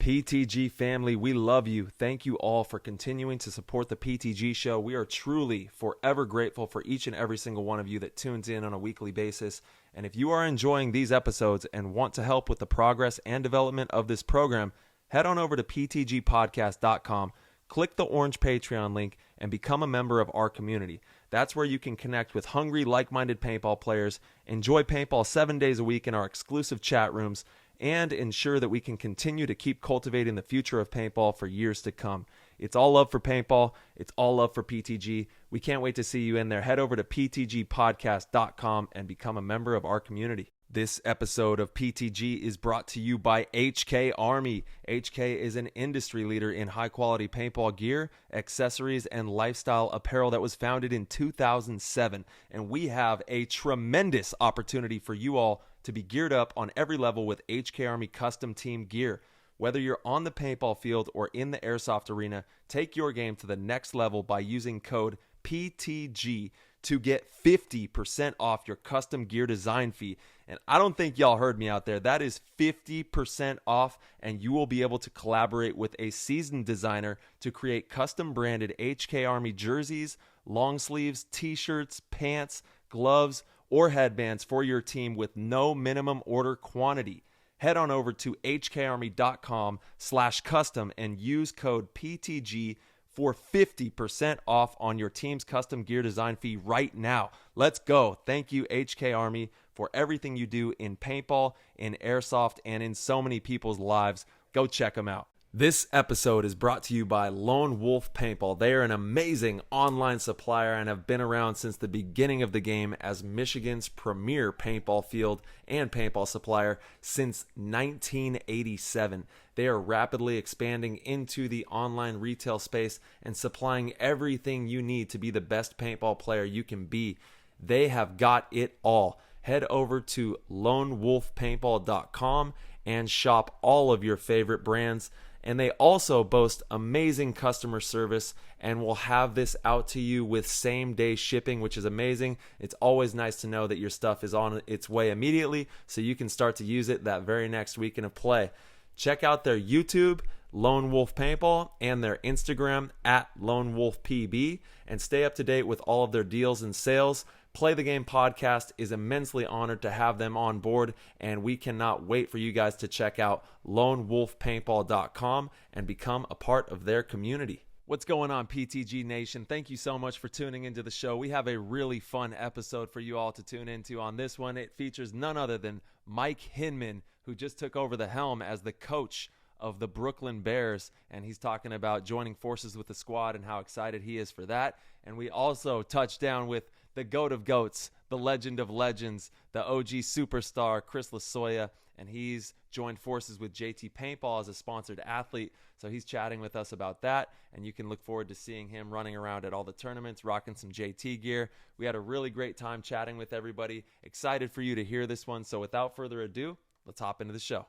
PTG family, we love you. Thank you all for continuing to support the PTG show. We are truly forever grateful for each and every single one of you that tunes in on a weekly basis. And if you are enjoying these episodes and want to help with the progress and development of this program, head on over to ptgpodcast.com, click the orange Patreon link, and become a member of our community. That's where you can connect with hungry, like-minded paintball players, enjoy paintball 7 days a week in our exclusive chat rooms, and ensure that we can continue to keep cultivating the future of paintball for years to come. It's all love for paintball. It's all love for PTG. We can't wait to see you in there. Head over to ptgpodcast.com and become a member of our community. This episode of PTG is brought to you by HK Army. HK is an industry leader in high-quality paintball gear, accessories, and lifestyle apparel that was founded in 2007. And we have a tremendous opportunity for you all to be geared up on every level with HK Army custom team gear. Whether you're on the paintball field or in the airsoft arena, take your game to the next level by using code PTG to get 50% off your custom gear design fee. And I don't think y'all heard me out there. That is 50% off, and you will be able to collaborate with a seasoned designer to create custom branded HK Army jerseys, long sleeves, t-shirts, pants, gloves, or headbands for your team with no minimum order quantity. Head on over to hkarmy.com/custom and use code PTG for 50% off on your team's custom gear design fee right now. Let's go. Thank you, HK Army, for everything you do in paintball, in airsoft, and in so many people's lives. Go check them out. This episode is brought to you by Lone Wolf Paintball. They are an amazing online supplier and have been around since the beginning of the game as Michigan's premier paintball field and paintball supplier since 1987. They are rapidly expanding into the online retail space and supplying everything you need to be the best paintball player you can be. They have got it all. Head over to lonewolfpaintball.com and shop all of your favorite brands. And they also boast amazing customer service and will have this out to you with same-day shipping, which is amazing. It's always nice to know that your stuff is on its way immediately so you can start to use it that very next weekend of play. Check out their YouTube, Lone Wolf Paintball, and their Instagram at Lone Wolf PB, and stay up to date with all of their deals and sales. Play the Game podcast is immensely honored to have them on board, and we cannot wait for you guys to check out lonewolfpaintball.com and become a part of their community. What's going on, PTG Nation? Thank you so much for tuning into the show. We have a really fun episode for you all to tune into. On this one, it features none other than Mike Hinman, who just took over the helm as the coach of the Brooklyn Bears, and he's talking about joining forces with the squad and how excited he is for that. And we also touched down with the GOAT of GOATs, the legend of legends, the OG superstar, Chris Lasoya, and he's joined forces with JT Paintball as a sponsored athlete. So he's chatting with us about that, and you can look forward to seeing him running around at all the tournaments, rocking some JT gear. We had a really great time chatting with everybody. Excited for you to hear this one. So without further ado, let's hop into the show.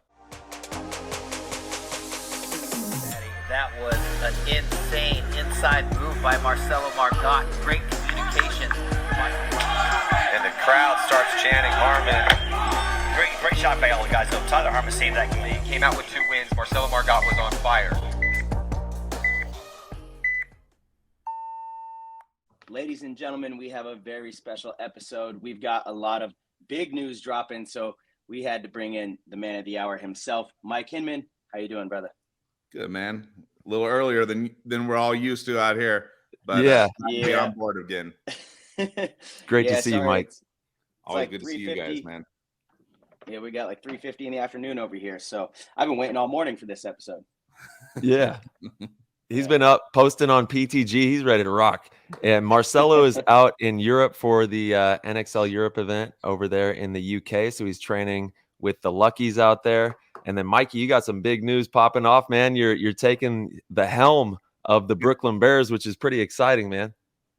That was an insane inside move by Marcelo Margot. Great communication. And the crowd starts chanting Harmon. Great shot by all the guys. So Tyler Harmon saved that game. He came out with 2 wins. Marcelo Margot was on fire. Ladies and gentlemen, we have a very special episode. We've got a lot of big news dropping, so we had to bring in the man of the hour himself, Mike Hinman. How you doing, brother? Good, man. A little earlier than we're all used to out here. But be on board again. Great to see you, Mike. It's Always like good to see you guys, man. Yeah, we got like 3:50 in the afternoon over here. So I've been waiting all morning for this episode. Yeah. He's been up posting on PTG. He's ready to rock. And Marcelo is out in Europe for the NXL Europe event over there in the UK. So he's training with the Luckies out there. And then Mikey, you got some big news popping off, man. You're taking the helm of the Brooklyn Bears, which is pretty exciting, man.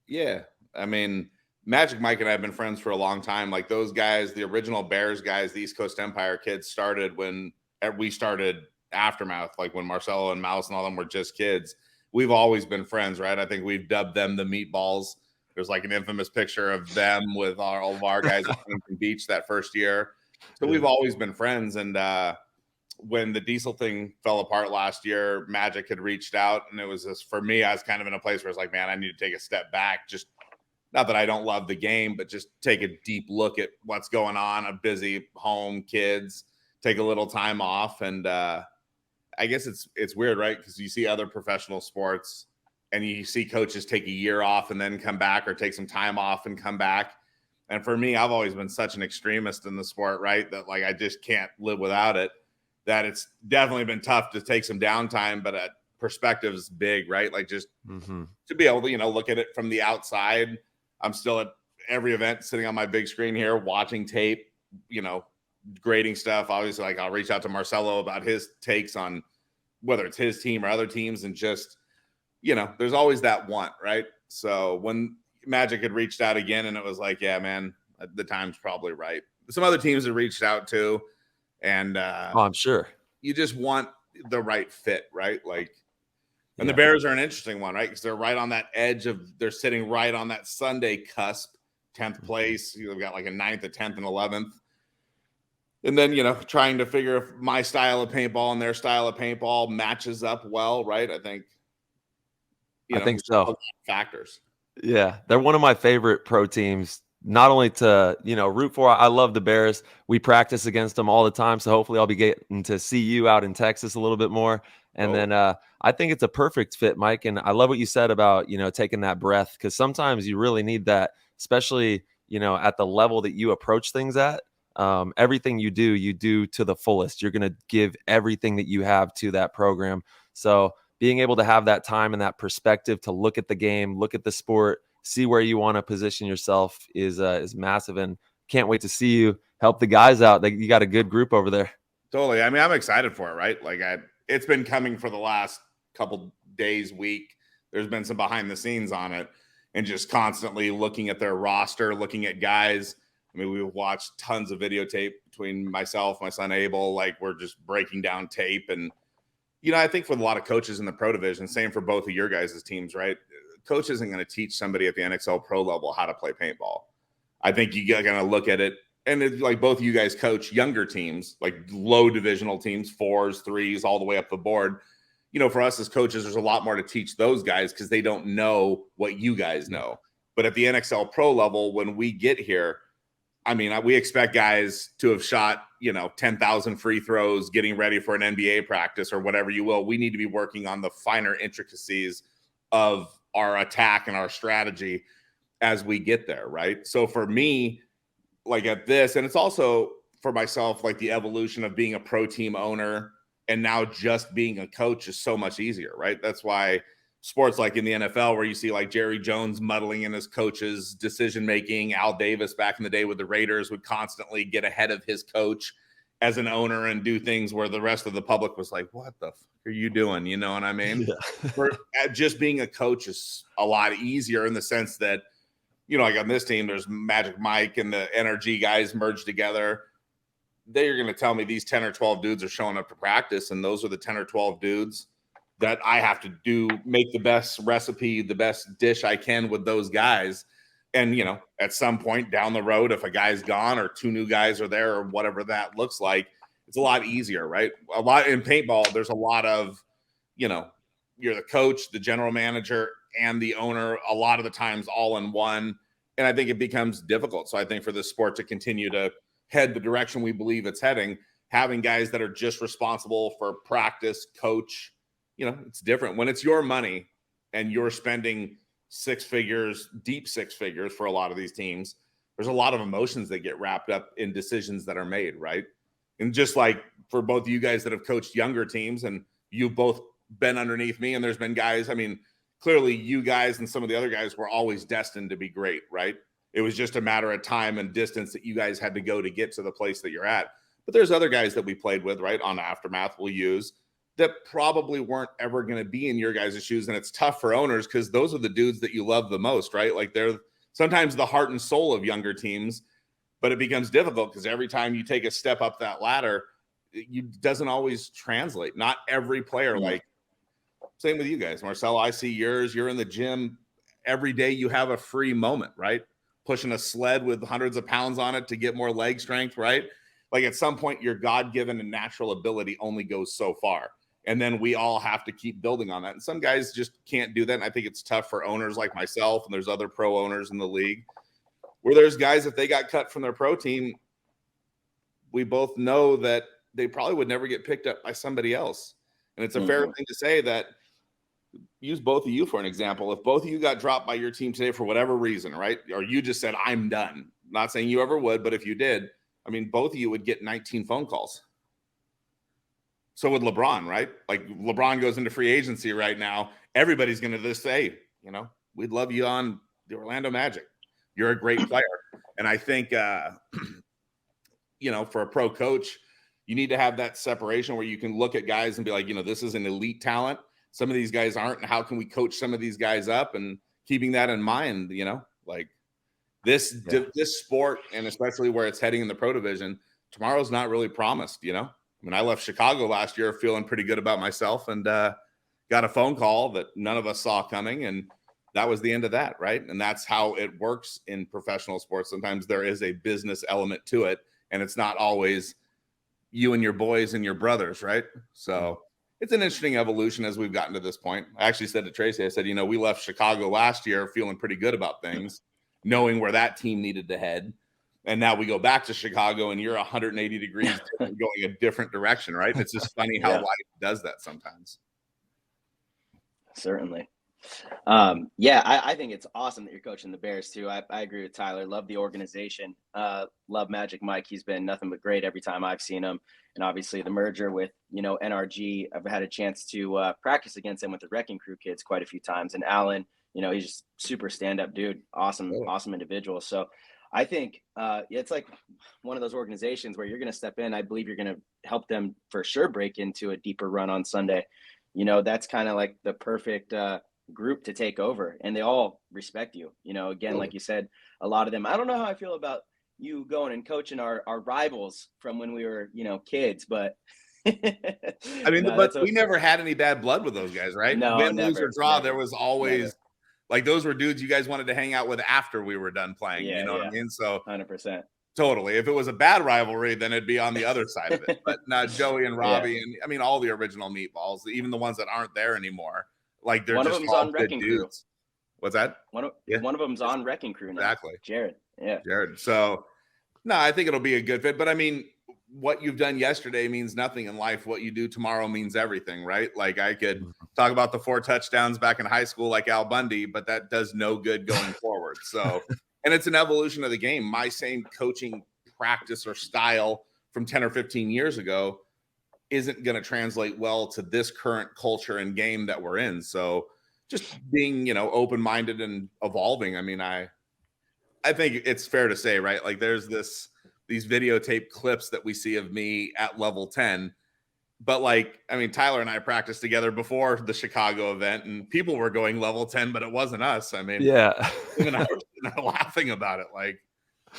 Yeah. I mean, Magic Mike and I have been friends for a long time. Like those guys, the original Bears guys, the East Coast Empire kids started when we started Aftermath, like when Marcelo and Mouse and all them were just kids. We've always been friends, right? I think we've dubbed them the Meatballs. There's like an infamous picture of them with all of our guys at Huntington Beach that first year. So we've always been friends. And when the diesel thing fell apart last year, Magic had reached out, and it was this, for me, I was kind of in a place where it's like, man, I need to take a step back. Just not that I don't love the game, but just take a deep look at what's going on. A busy home, kids, take a little time off. And I guess it's weird, right? Because you see other professional sports and you see coaches take a year off and then come back, or take some time off and come back. And for me, I've always been such an extremist in the sport, right? That like, I just can't live without it, that it's definitely been tough to take some downtime, but perspective is big, right? Like just to be able to, look at it from the outside. I'm still at every event, sitting on my big screen here, watching tape, grading stuff. Obviously, like I'll reach out to Marcelo about his takes on whether it's his team or other teams, and just, there's always that want, right? So when Magic had reached out again, and it was like, yeah, man, the time's probably right. Some other teams have reached out too, and I'm sure you just want the right fit, right? Like, and the Bears are an interesting one, right? Because they're right on that edge they're sitting right on that Sunday cusp, 10th place. You've got like a 9th, a 10th, and 11th. And then, trying to figure if my style of paintball and their style of paintball matches up well, right? I think so. Factors. Yeah, they're one of my favorite pro teams, not only to, root for. I love the Bears. We practice against them all the time, so hopefully I'll be getting to see you out in Texas a little bit more. And then I think it's a perfect fit, Mike. And I love what you said about, taking that breath, because sometimes you really need that, especially, at the level that you approach things at. Everything you do to the fullest. You're going to give everything that you have to that program. So being able to have that time and that perspective to look at the game, look at the sport, see where you want to position yourself is massive. And can't wait to see you help the guys out. You got a good group over there. Totally. I mean, I'm excited for it, right? Like it's been coming for the last couple days, week. There's been some behind the scenes on it, and just constantly looking at their roster, looking at guys. I mean, we've watched tons of videotape between myself, my son Abel. Like, we're just breaking down tape. And, I think for a lot of coaches in the pro division, same for both of your guys' teams, right? Coach isn't going to teach somebody at the NXL pro level how to play paintball. I think you got to look at it. And it's like both of you guys coach younger teams, like low divisional teams, 4s, 3s, all the way up the board. For us as coaches, there's a lot more to teach those guys because they don't know what you guys know. But at the NXL pro level, when we get here, I mean, we expect guys to have shot, 10,000 free throws, getting ready for an NBA practice or whatever you will. We need to be working on the finer intricacies of our attack and our strategy as we get there, right? So for me, like at this, and it's also for myself, like the evolution of being a pro team owner and now just being a coach is so much easier, right? That's why sports like in the NFL, where you see like Jerry Jones muddling in his coach's decision-making, Al Davis back in the day with the Raiders would constantly get ahead of his coach as an owner and do things where the rest of the public was like, what the fuck are you doing? You know what I mean? Yeah. Just being a coach is a lot easier in the sense that, like on this team, there's Magic Mike and the NRG guys merged together. They're going to tell me these 10 or 12 dudes are showing up to practice, and those are the 10 or 12 dudes that I have to make the best recipe, the best dish I can with those guys. And, at some point down the road, if a guy's gone or 2 new guys are there or whatever that looks like, it's a lot easier, right? A lot in paintball, there's a lot of, you're the coach, the general manager, and the owner a lot of the times all in one. And I think it becomes difficult. So I think for this sport to continue to head the direction we believe it's heading, having guys that are just responsible for practice, coach, it's different. When it's your money and you're spending 6 figures, deep 6 figures for a lot of these teams, there's a lot of emotions that get wrapped up in decisions that are made, right? And just like for both of you guys that have coached younger teams, and you've both been underneath me, and there's been guys, I mean, clearly you guys and some of the other guys were always destined to be great, right? It was just a matter of time and distance that you guys had to go to get to the place that you're at. But there's other guys that we played with, right, on Aftermath we'll use, that probably weren't ever going to be in your guys' shoes. And it's tough for owners because those are the dudes that you love the most, right? Like they're sometimes the heart and soul of younger teams, but it becomes difficult because every time you take a step up that ladder, it doesn't always translate. Not every player, like same with you guys. Marcelo, I see yours. You're in the gym every day. You have a free moment, right? Pushing a sled with hundreds of pounds on it to get more leg strength, right? Like at some point, your God-given and natural ability only goes so far. And then we all have to keep building on that. And some guys just can't do that. And I think it's tough for owners like myself, and there's other pro owners in the league where there's guys, if they got cut from their pro team, we both know that they probably would never get picked up by somebody else. And it's a fair thing to say that, use both of you for an example. If both of you got dropped by your team today for whatever reason, right? Or you just said, I'm done. Not saying you ever would, but if you did, I mean, both of you would get 19 phone calls. So would LeBron, right? Like LeBron goes into free agency right now. Everybody's going to just say, you know, we'd love you on the Orlando Magic. You're a great player. And I think, you know, for a pro coach, you need to have that separation where you can look at guys and be like, you know, this is an elite talent. Some of these guys aren't. And how can we coach some of these guys up? And keeping that in mind, you know, like this sport, and especially where it's heading in the pro division, tomorrow's not really promised, you know? I mean, I left Chicago last year feeling pretty good about myself, and got a phone call that none of us saw coming. And that was the end of that, right? And that's how it works in professional sports. Sometimes there is a business element to it, and it's not always you and your boys and your brothers, right? So it's an interesting evolution as we've gotten to this point. I actually said to Tracy, I said, you know, we left Chicago last year feeling pretty good about things, knowing where that team needed to head. And now we go back to Chicago and you're 180 degrees going a different direction, right? It's just funny how life does that sometimes. Certainly. I think it's awesome that you're coaching the Bears too. I agree with Tyler. Love the organization. Love Magic Mike. He's been nothing but great every time I've seen him. And obviously the merger with, you know, NRG, I've had a chance to practice against him with the Wrecking Crew kids quite a few times. And Alan, you know, he's just super stand-up dude. Awesome individual. So I think it's like one of those organizations where you're going to step in. I believe you're going to help them for sure break into a deeper run on Sunday. You know, that's kind of like the perfect group to take over, and they all respect you. You know, again, like you said, a lot of them, I don't know how I feel about you going and coaching our rivals from when we were, you know, kids, but I mean, but we never had any bad blood with those guys, right? No, win, never, lose, or draw. never, there was always never. Like those were dudes you guys wanted to hang out with after we were done playing. You know what I mean? So 100%. Totally. If it was a bad rivalry, then it'd be on the other side of it. But now Joey and Robbie, and I mean all the original meatballs, even the ones that aren't there anymore. Like they're just all good dudes. What's that? One of them's on Wrecking Crew now. Exactly. Jared. Yeah. Jared. So no, I think it'll be a good fit. But I mean, what you've done yesterday means nothing in life. What you do tomorrow means everything, right? Like I could talk about the 4 touchdowns back in high school like Al Bundy, but that does no good going forward. So, and it's an evolution of the game. My same coaching practice or style from 10 or 15 years ago isn't going to translate well to this current culture and game that we're in. So just being, you know, open-minded and evolving. I mean, I think it's fair to say, right? Like there's these videotape clips that we see of me at level 10. But like, I mean, Tyler and I practiced together before the Chicago event and people were going level 10, but it wasn't us. I mean, even I was laughing about it. Like,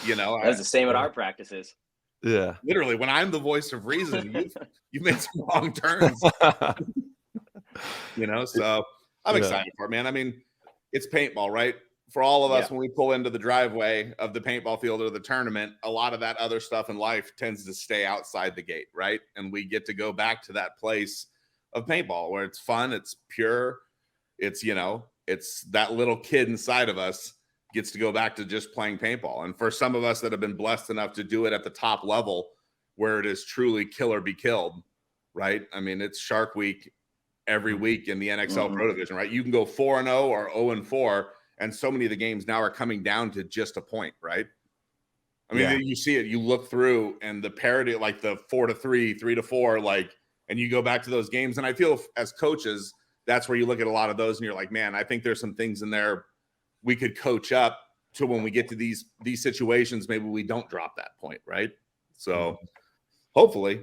you know, that's the same at our practices. Yeah. Literally, when I'm the voice of reason, you've made some wrong turns. You know, so I'm excited for it, man. I mean, it's paintball, right? For all of us, when we pull into the driveway of the paintball field or the tournament, a lot of that other stuff in life tends to stay outside the gate, right? And we get to go back to that place of paintball where it's fun, it's pure, it's, you know, it's that little kid inside of us gets to go back to just playing paintball. And for some of us that have been blessed enough to do it at the top level where it is truly kill or be killed, right? I mean, it's Shark Week every week in the NXL Pro Division, right? You can go 4-0 or 0-4. And so many of the games now are coming down to just a point, right? I mean, you see it, you look through and the parity, like the 4-3, 3-4, like, and you go back to those games. And I feel as coaches, that's where you look at a lot of those and you're like, man, I think there's some things in there we could coach up to when we get to these situations, maybe we don't drop that point, right? So hopefully.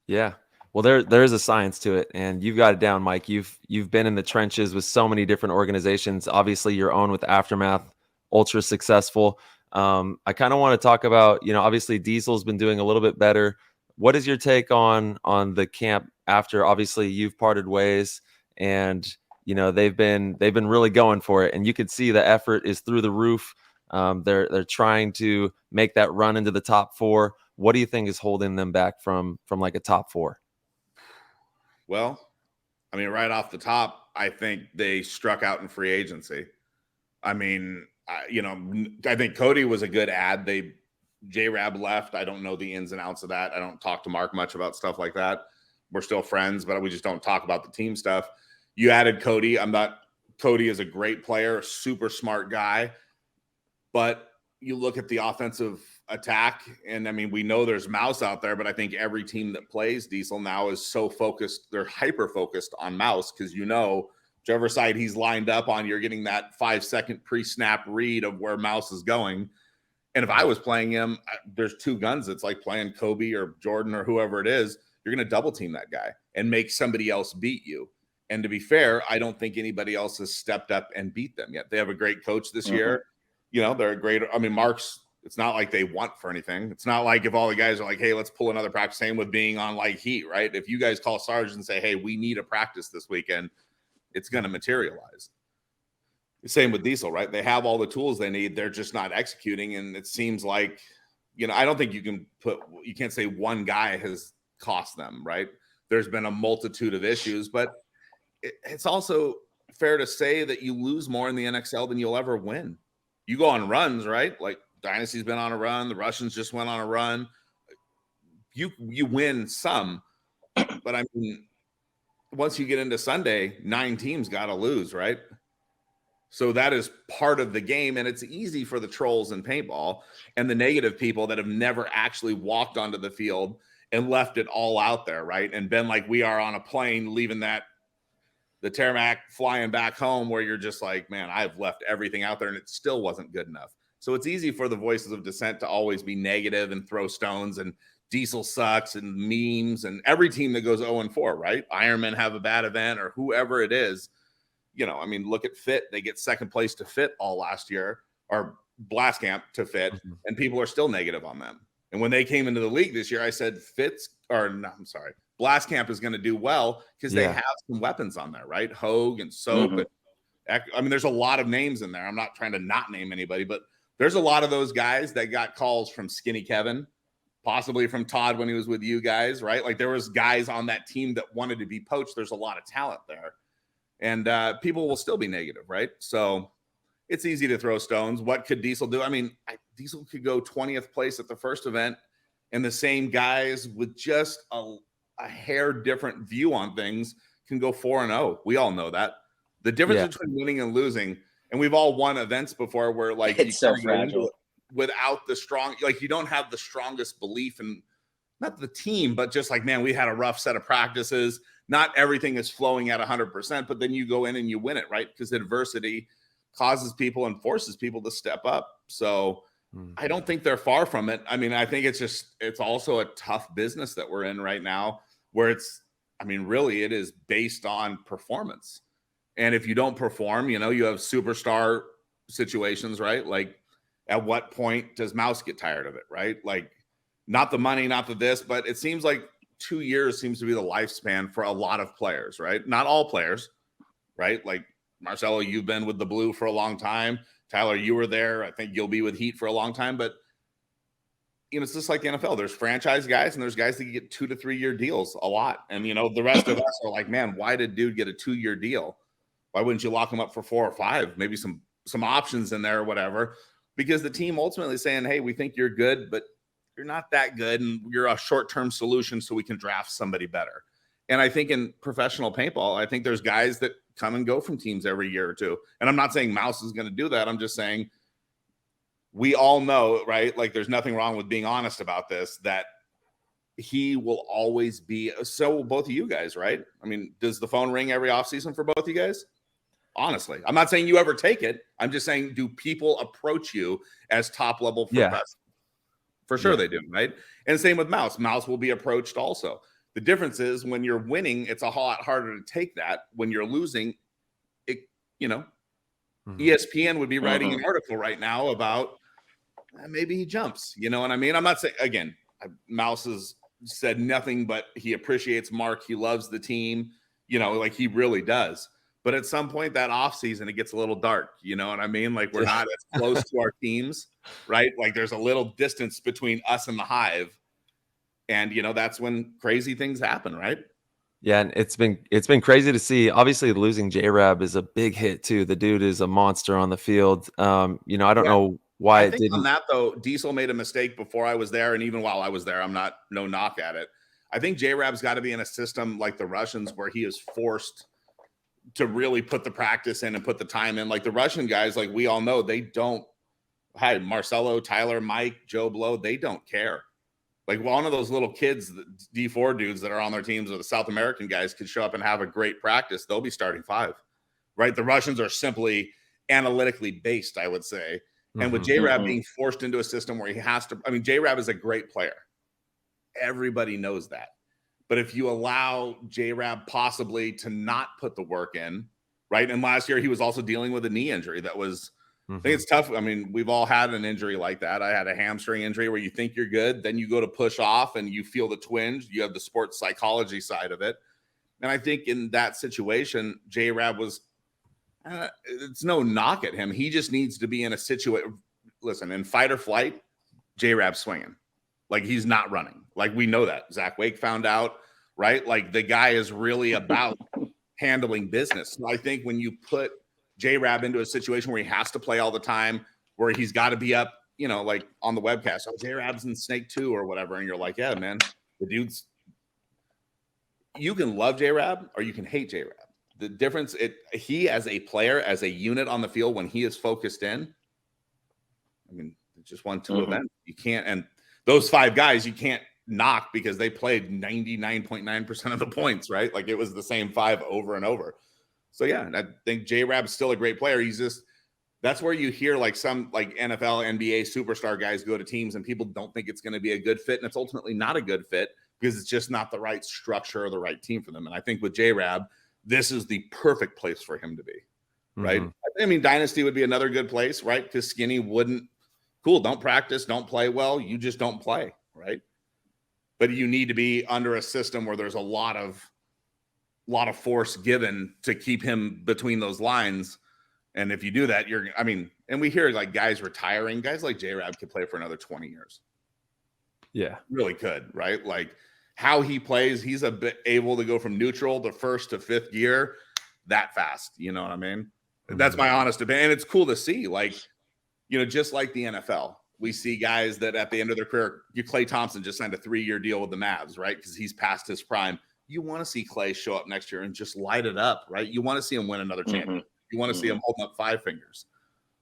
Yeah. Well, there is a science to it, and you've got it down, Mike. You've been in the trenches with so many different organizations. Obviously, your own with Aftermath, ultra successful. I kind of want to talk about, you know, obviously Diesel's been doing a little bit better. What is your take on the camp after? Obviously, you've parted ways, and you know they've been really going for it, and you could see the effort is through the roof. They're trying to make that run into the top 4. What do you think is holding them back from like a top 4? Well, I mean, right off the top, I think they struck out in free agency. I mean, I think Cody was a good ad. J-Rab left. I don't know the ins and outs of that. I don't talk to Mark much about stuff like that. We're still friends, but we just don't talk about the team stuff. You added Cody. Cody is a great player, super smart guy, but you look at the offensive attack, and I mean, we know there's Mouse out there, but I think every team that plays Diesel now is so focused, they're hyper focused on Mouse, because whichever side he's lined up on, you're getting that 5-second pre-snap read of where Mouse is going. And if I was playing him, there's 2 guns. It's like playing Kobe or Jordan or whoever it is. You're going to double team that guy and make somebody else beat you. And to be fair, I don't think anybody else has stepped up and beat them yet. They have a great coach this year. They're a great, Mark's, it's not like they want for anything. It's not like if all the guys are like, hey, let's pull another practice. Same with being on like Heat, right? If you guys call Sarge and say, hey, we need a practice this weekend, it's going to materialize. Same with Diesel, right? They have all the tools they need. They're just not executing. And it seems like, I don't think you can't say one guy has cost them, right? There's been a multitude of issues, but it's also fair to say that you lose more in the NXL than you'll ever win. You go on runs, right? Like Dynasty's been on a run. The Russians just went on a run. You win some, but I mean, once you get into Sunday, 9 teams got to lose, right? So that is part of the game, and it's easy for the trolls in paintball and the negative people that have never actually walked onto the field and left it all out there, right? And been like we are on a plane leaving the tarmac flying back home, where you're just like, man, I've left everything out there and it still wasn't good enough. So it's easy for the voices of dissent to always be negative and throw stones, and Diesel sucks and memes, and every team that goes 0-4, right? Ironman have a bad event, or whoever it is. Look at Fit. They get second place to Fit all last year, or Blast Camp to Fit, and people are still negative on them. And when they came into the league this year, I said Blast Camp is going to do well because they have some weapons on there, right? Hogue and Soap. And, there's a lot of names in there. I'm not trying to not name anybody, but there's a lot of those guys that got calls from Skinny Kevin, possibly from Todd when he was with you guys, right? Like there was guys on that team that wanted to be poached. There's a lot of talent there. And people will still be negative, right? So it's easy to throw stones. What could Diesel do? Diesel could go 20th place at the first event, and the same guys with just a hair different view on things can go 4-0. We all know that. The difference between winning and losing, and we've all won events before where like it's so fragile without the strong, like you don't have the strongest belief in not the team, but just like, man, we had a rough set of practices. Not everything is flowing at 100%, but then you go in and you win it, right? Because adversity causes people and forces people to step up. So I don't think they're far from it. I think it's also a tough business that we're in right now, where really it is based on performance. And if you don't perform, you have superstar situations, right? Like at what point does Mouse get tired of it, right? Like not the money, not the this, but it seems like 2 years seems to be the lifespan for a lot of players, right? Not all players, right? Like Marcelo, you've been with the Blue for a long time. Tyler, you were there. I think you'll be with Heat for a long time, but it's just like the NFL. There's franchise guys and there's guys that get 2 to 3 year deals a lot. And, the rest of us are like, man, why did dude get a 2-year deal? Why wouldn't you lock him up for 4 or 5? Maybe some options in there or whatever, because the team ultimately saying, hey, we think you're good, but you're not that good, and you're a short-term solution so we can draft somebody better. And I think in professional paintball, I think there's guys that come and go from teams every year or two. And I'm not saying Mouse is going to do that. I'm just saying we all know, right? Like there's nothing wrong with being honest about this, that he will always be. So will both of you guys, right? Does the phone ring every offseason for both of you guys? Honestly, I'm not saying you ever take it. I'm just saying, do people approach you as top-level professionals? For sure they do, right? And same with Mouse. Mouse will be approached also. The difference is when you're winning, it's a lot harder to take that. When you're losing, ESPN would be writing an article right now about maybe he jumps. You know what I mean? I'm not saying, again, Mouse has said nothing but he appreciates Mark. He loves the team, like he really does. But at some point that off season, it gets a little dark. You know what I mean? Like we're not as close to our teams, right? Like there's a little distance between us and the Hive. And, you know, that's when crazy things happen, right? Yeah, and it's been crazy to see. Obviously, losing J-Rab is a big hit too. The dude is a monster on the field. You know, I don't know why I it think didn't. on that though, Diesel made a mistake before I was there, and even while I was there, I'm not no knock at it. I think J-Rab's got to be in a system like the Russians where he is forced to really put the practice in and put the time in. Like the Russian guys, like we all know, they don't. Hi, Marcelo, Tyler, Mike, Joe Blow, they don't care. Like one of those little kids, the D4 dudes that are on their teams, or the South American guys, could show up and have a great practice. They'll be starting 5, right? The Russians are simply analytically based, I would say. And with J-Rab being forced into a system where he has to, I mean, J-Rab is a great player. Everybody knows that. But if you allow J-Rab possibly to not put the work in, right? And last year he was also dealing with a knee injury that was, I think it's tough. I mean, we've all had an injury like that. I had a hamstring injury where you think you're good, then you go to push off and you feel the twinge. You have the sports psychology side of it. And I think in that situation, J-Rab was, it's no knock at him. He just needs to be in a situation. Listen, in fight or flight, J-Rab's swinging. Like he's not running. Like we know that. Zach Wake found out, right? Like the guy is really about handling business. So I think when you put J-Rab into a situation where he has to play all the time, where he's got to be up, you know, like on the webcast, oh, J-Rab's in Snake 2 or whatever. And you're like, yeah, man, the dude's, you can love J-Rab or you can hate J-Rab. The difference, he as a player, as a unit on the field, when he is focused in, I mean, just won 2 events. You can't, and those 5 guys, you can't knock because they played 99.9% of the points, right? Like it was the same 5 over and over. So yeah, I think J-Rab's still a great player. He's just, that's where you hear like some like NFL, NBA superstar guys go to teams and people don't think it's going to be a good fit. And it's ultimately not a good fit because it's just not the right structure or the right team for them. And I think with J-Rab, this is the perfect place for him to be, right? I mean, Dynasty would be another good place, right? Because Skinny wouldn't, cool, don't practice, don't play well, you just don't play, right? But you need to be under a system where there's a lot of force given to keep him between those lines. And if you do that, you're, I mean, and we hear like guys retiring, guys like J-Rab could play for another 20 years. Yeah. Really could, right? Like how he plays, he's a bit able to go from neutral to first to fifth gear that fast. You know what I mean? That's my honest opinion. And it's cool to see, like, you know, just like the NFL, we see guys that at the end of their career, Klay Thompson just signed a 3-year deal with the Mavs, right? Because he's past his prime. You want to see Klay show up next year and just light it up, right? You want to see him win another championship. You want to see him holding up 5 fingers.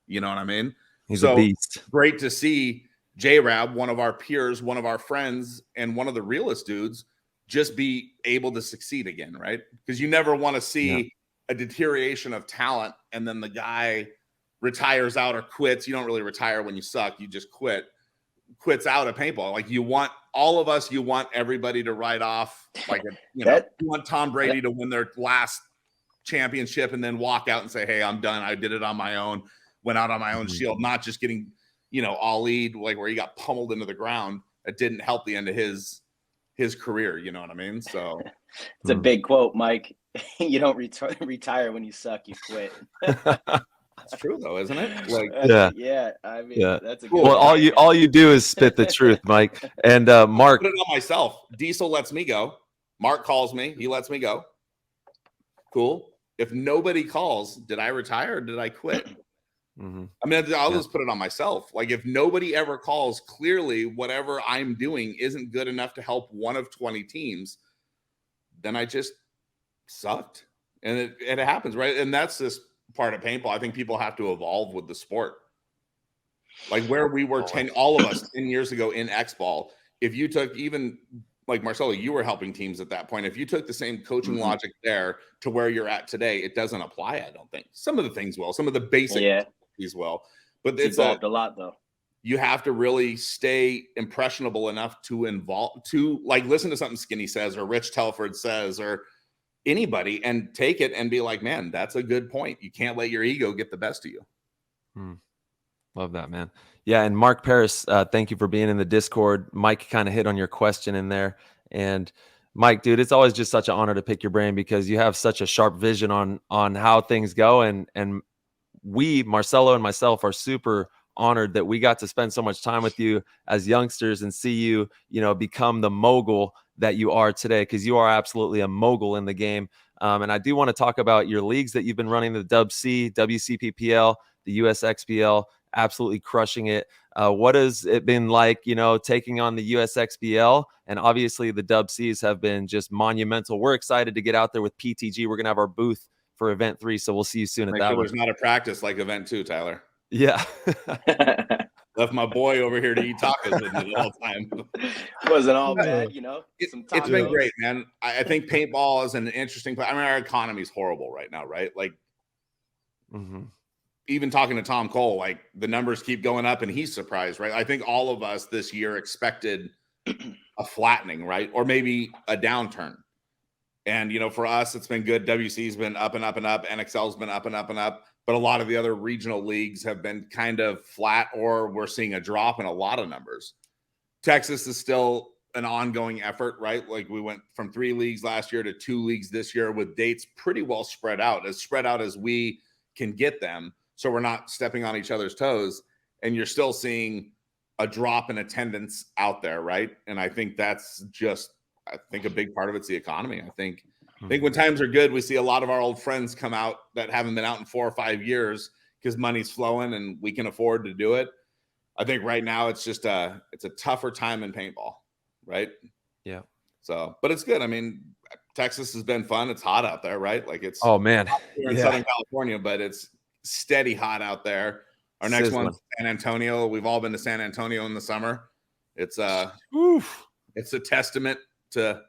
You know what I mean? He's a beast. Great to see J-Rab, one of our peers, one of our friends, and one of the realest dudes, just be able to succeed again, right? Because you never want to see a deterioration of talent and then the guy retires out or quits. You don't really retire when you suck. You just quits out of paintball. Like you want all of us, you want everybody to write off. Like, you know, you want Tom Brady to win their last championship and then walk out and say, hey, I'm done. I did it on my own, went out on my own shield, not just getting, you know, all-lead, like where he got pummeled into the ground. It didn't help the end of his career. You know what I mean? So it's a big quote, Mike. You don't retire when you suck, you quit. That's true though, isn't it? Like, I mean, that's a good well, all you do is spit the truth, Mike. And Mark, put it on myself. Diesel lets me go. Mark calls me. He lets me go. Cool. If nobody calls, did I retire or did I quit? I mean, I'll just put it on myself. Like if nobody ever calls, clearly whatever I'm doing isn't good enough to help one of 20 teams. Then I just sucked, and it happens, right? And that's just part of paintball. I think people have to evolve with the sport. Like where we were all of us 10 years ago in X-Ball, if you took even like Marcelo, you were helping teams at that point. If you took the same coaching logic there to where you're at today, it doesn't apply. I don't think some of the things will, some of the basic things will, but it's evolved a lot though. You have to really stay impressionable enough to like listen to something Skinny says or Rich Telford says or anybody and take it and be like, man, that's a good point. You can't let your ego get the best of you. Love that, man. Yeah. And Mark Paris, thank you for being in the Discord. Mike kind of hit on your question in there. And Mike, dude, it's always just such an honor to pick your brain because you have such a sharp vision on how things go, and we, Marcelo and myself, are super honored that we got to spend so much time with you as youngsters and see you, become the mogul that you are today, because you are absolutely a mogul in the game. And I do want to talk about your leagues that you've been running, the WCPPL, the USXBL, absolutely crushing it. What has it been like, taking on the USXBL? And obviously the Dub Cs have been just monumental. We're excited to get out there with PTG. We're going to have our booth for event 3. So we'll see you soon at Make that sure one. there's not a practice like event 2, Tyler. Yeah. Left my boy over here to eat tacos with me the whole time. Wasn't all bad, It's been great, man. I think paintball is an interesting play. I mean, our economy is horrible right now, right? Like, even talking to Tom Cole, like the numbers keep going up and he's surprised, right? I think all of us this year expected a flattening, right? Or maybe a downturn. And, for us, it's been good. WC's been up and up and up. NXL's been up and up and up. But a lot of the other regional leagues have been kind of flat, or we're seeing a drop in a lot of numbers. Texas is still an ongoing effort, right? Like we went from 3 leagues last year to 2 leagues this year with dates pretty well spread out as we can get them. So we're not stepping on each other's toes. And you're still seeing a drop in attendance out there, right? And I think that's just, I think a big part of it's the economy. I think when times are good, we see a lot of our old friends come out that haven't been out in 4 or 5 years because money's flowing and we can afford to do it. I think right now it's just it's a tougher time in paintball, right? Yeah. So, but it's good. I mean, Texas has been fun. It's hot out there, right? Like it's here in Southern California, but it's steady hot out there. Our next one's San Antonio. We've all been to San Antonio in the summer. It's it's a testament to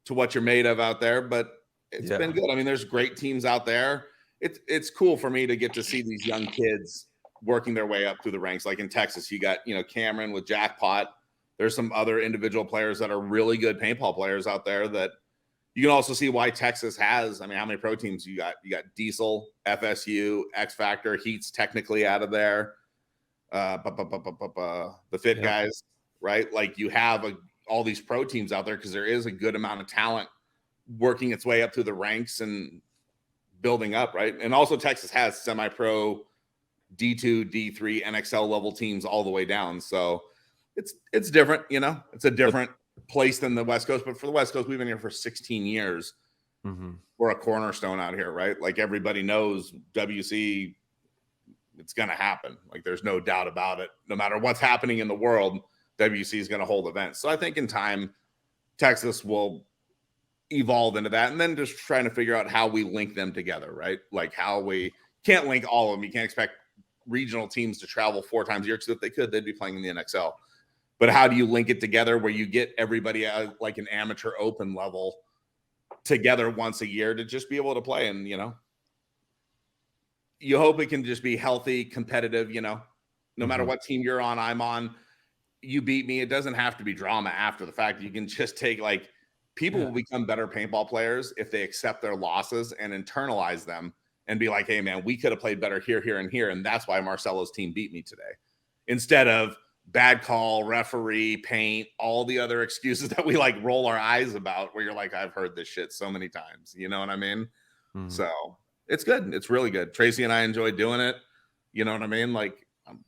what you're made of out there, but it's been good. I mean, there's great teams out there. It's cool for me to get to see these young kids working their way up through the ranks. Like in Texas, you got, Cameron with Jackpot. There's some other individual players that are really good paintball players out there that you can also see why Texas has. I mean, how many pro teams you got? You got Diesel, FSU, X Factor, Heat's technically out of there. The Fit guys, right? Like you have all these pro teams out there because there is a good amount of talent working its way up through the ranks and building up, right? And also Texas has semi-pro D2, D3, NXL level teams all the way down. So it's different, it's a different place than the West Coast. But for the West Coast, we've been here for 16 years. We're a cornerstone out here, right? Like everybody knows WC, it's going to happen. Like there's no doubt about it. No matter what's happening in the world, WC is going to hold events. So I think in time, Texas will evolve into that. And then just trying to figure out how we link them together, right? Like how we can't link all of them. You can't expect regional teams to travel 4 times a year, because if they could, they'd be playing in the NXL. But how do you link it together where you get everybody at like an amateur open level together once a year to just be able to play? And, you hope it can just be healthy, competitive, no matter what team you're on, I'm on, you beat me. It doesn't have to be drama after the fact. You can just take people will become better paintball players if they accept their losses and internalize them and be like, hey man, we could have played better here, here, and here. And that's why Marcelo's team beat me today. Instead of bad call, referee, paint, all the other excuses that we roll our eyes about, where you're like, I've heard this shit so many times. You know what I mean? So it's good. It's really good. Tracy and I enjoy doing it. You know what I mean? Like I'm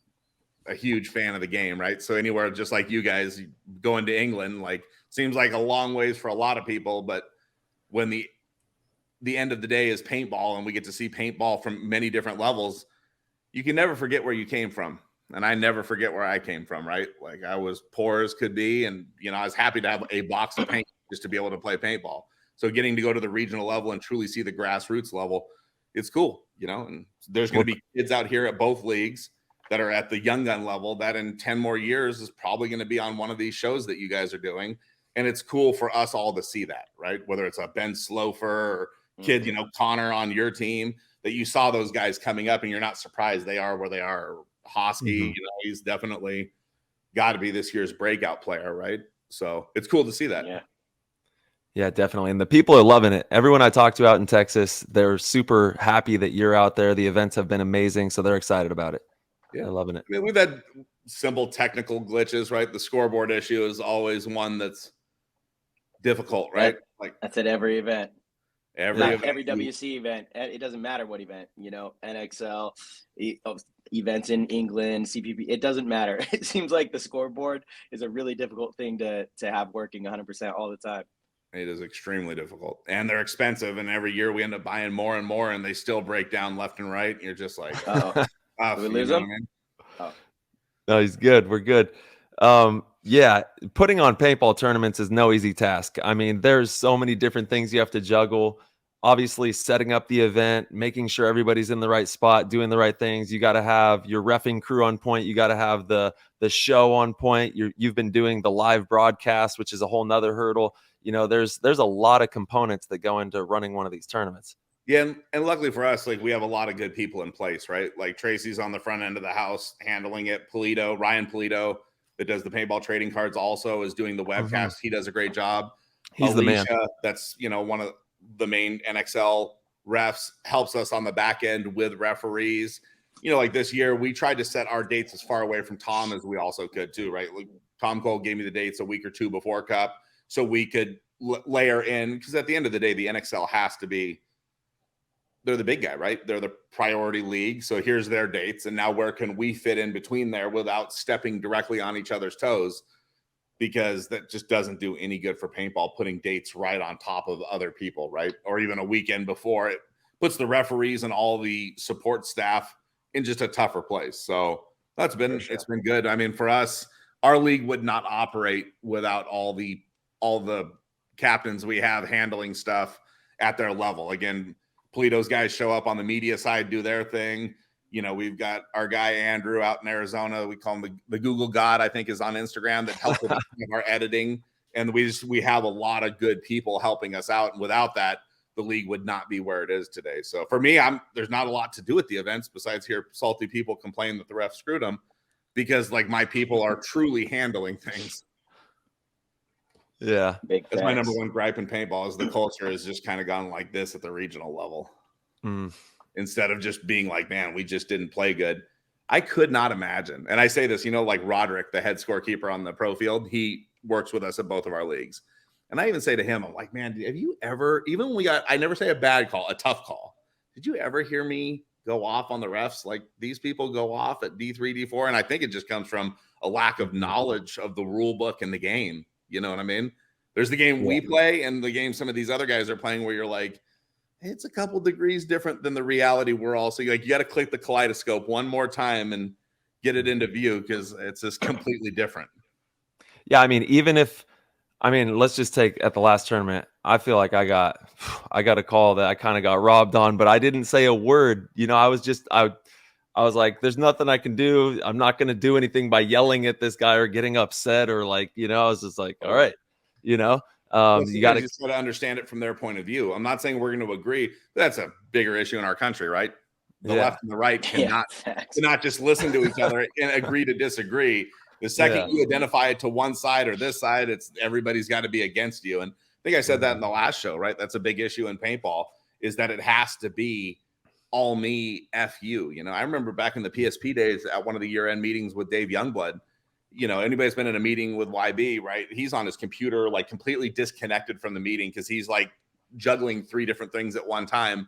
a huge fan of the game, right? So anywhere, just like you guys going to England, seems like a long ways for a lot of people, but when the end of the day is paintball and we get to see paintball from many different levels, you can never forget where you came from. And I never forget where I came from, right? Like I was poor as could be. And, I was happy to have a box of paint just to be able to play paintball. So getting to go to the regional level and truly see the grassroots level, it's cool, and there's going to be kids out here at both leagues that are at the young gun level that in 10 more years is probably going to be on one of these shows that you guys are doing. And it's cool for us all to see that, right? Whether it's a Ben Slofer or kid, Connor on your team, that you saw those guys coming up and you're not surprised they are where they are. Hosky, he's definitely got to be this year's breakout player, right? So it's cool to see that. Yeah, definitely. And the people are loving it. Everyone I talked to out in Texas, they're super happy that you're out there. The events have been amazing, so they're excited about it. Yeah, they're loving it. I mean, we've had simple technical glitches, right? The scoreboard issue is always one that's difficult, right? Like That's at every event. every Every WC event. It doesn't matter what event, NXL, events in England, CPP. It doesn't matter. It seems like the scoreboard is a really difficult thing to have working 100% all the time. It is extremely difficult, and they're expensive. And every year we end up buying more and more, and they still break down left and right. You're just like, did we lose him? No, he's good. We're good. Yeah, putting on paintball tournaments is no easy task. I mean, there's so many different things you have to juggle. Obviously, setting up the event, making sure everybody's in the right spot, doing the right things. You got to have your reffing crew on point. You got to have the show on point. You've been doing the live broadcast, which is a whole nother hurdle. There's a lot of components that go into running one of these tournaments. Yeah, and luckily for us, like we have a lot of good people in place, right? Like Tracy's on the front end of the house handling it. Ryan Polito, that does the paintball trading cards, also is doing the webcast. Mm-hmm. He does a great job. He's Alicia, the man. That's one of the main NXL refs, helps us on the back end with referees. Like this year, we tried to set our dates as far away from Tom as we also could too, right? Like Tom Cole gave me the dates a week or two before Cup, so we could layer in, because at the end of the day, the NXL has to be. They're the big guy, right? They're the priority league. So here's their dates. And now where can we fit in between there without stepping directly on each other's toes? Because that just doesn't do any good for paintball, putting dates right on top of other people, right? Or even a weekend before. It puts the referees and all the support staff in just a tougher place. So it's been good. I mean, for us, our league would not operate without all the captains we have handling stuff at their level. Again, Polito's guys show up on the media side, do their thing. We've got our guy Andrew out in Arizona. We call him the Google God, I think, is on Instagram, that helps with our editing. And we have a lot of good people helping us out. And without that, the league would not be where it is today. So for me, there's not a lot to do at the events besides hear salty people complain that the ref screwed them, because like my people are truly handling things. Yeah. That's my number one gripe in paintball, is the culture has just kind of gone like this at the regional level. Instead of just being like, man, we just didn't play good. I could not imagine. And I say this, like Roderick, the head scorekeeper on the pro field, he works with us at both of our leagues. And I even say to him, I'm like, man, have you ever, even when I never say a bad call, a tough call. Did you ever hear me go off on the refs? Like these people go off at D3, D4. And I think it just comes from a lack of knowledge of the rule book and the game. You know what I mean? There's the game we play and the game some of these other guys are playing where you're like, hey, it's a couple degrees different than the reality we're all. So you got to click the kaleidoscope one more time and get it into view, because it's just completely different. Yeah, I mean, let's just take at the last tournament. I feel like I got a call that I kind of got robbed on, but I didn't say a word. I was like, there's nothing I can do. I'm not going to do anything by yelling at this guy or getting upset or I was just like, all right, you got to understand it from their point of view. I'm not saying we're going to agree. That's a bigger issue in our country, right? The left and the right cannot just listen to each other and agree to disagree. The second you identify it to one side or this side, everybody's got to be against you. And I think I said that in the last show, right? That's a big issue in paintball, is that it has to be all me, F you. I remember back in the PSP days at one of the year-end meetings with Dave Youngblood, anybody's been in a meeting with YB, right? He's on his computer, like completely disconnected from the meeting, because he's like juggling 3 different things at one time.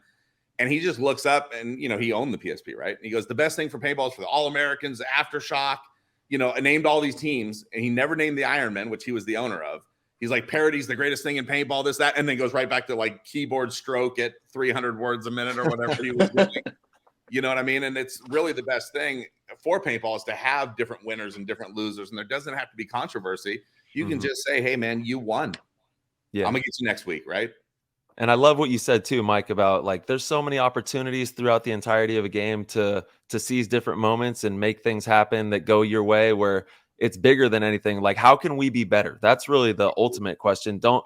And he just looks up and, he owned the PSP, right? And he goes, the best thing for paintball is for the All-Americans, Aftershock, I named all these teams, and he never named the Ironman, which he was the owner of. He's like, parody's the greatest thing in paintball, this, that, and then goes right back to like keyboard stroke at 300 words a minute or whatever he was doing. You know what I mean? And it's really the best thing for paintball is to have different winners and different losers, and there doesn't have to be controversy. You can just say, hey, man, you won. Yeah, I'm going to get you next week, right? And I love what you said too, Mike, about there's so many opportunities throughout the entirety of a game to seize different moments and make things happen that go your way, where it's bigger than anything. Like, how can we be better? That's really the ultimate question. Don't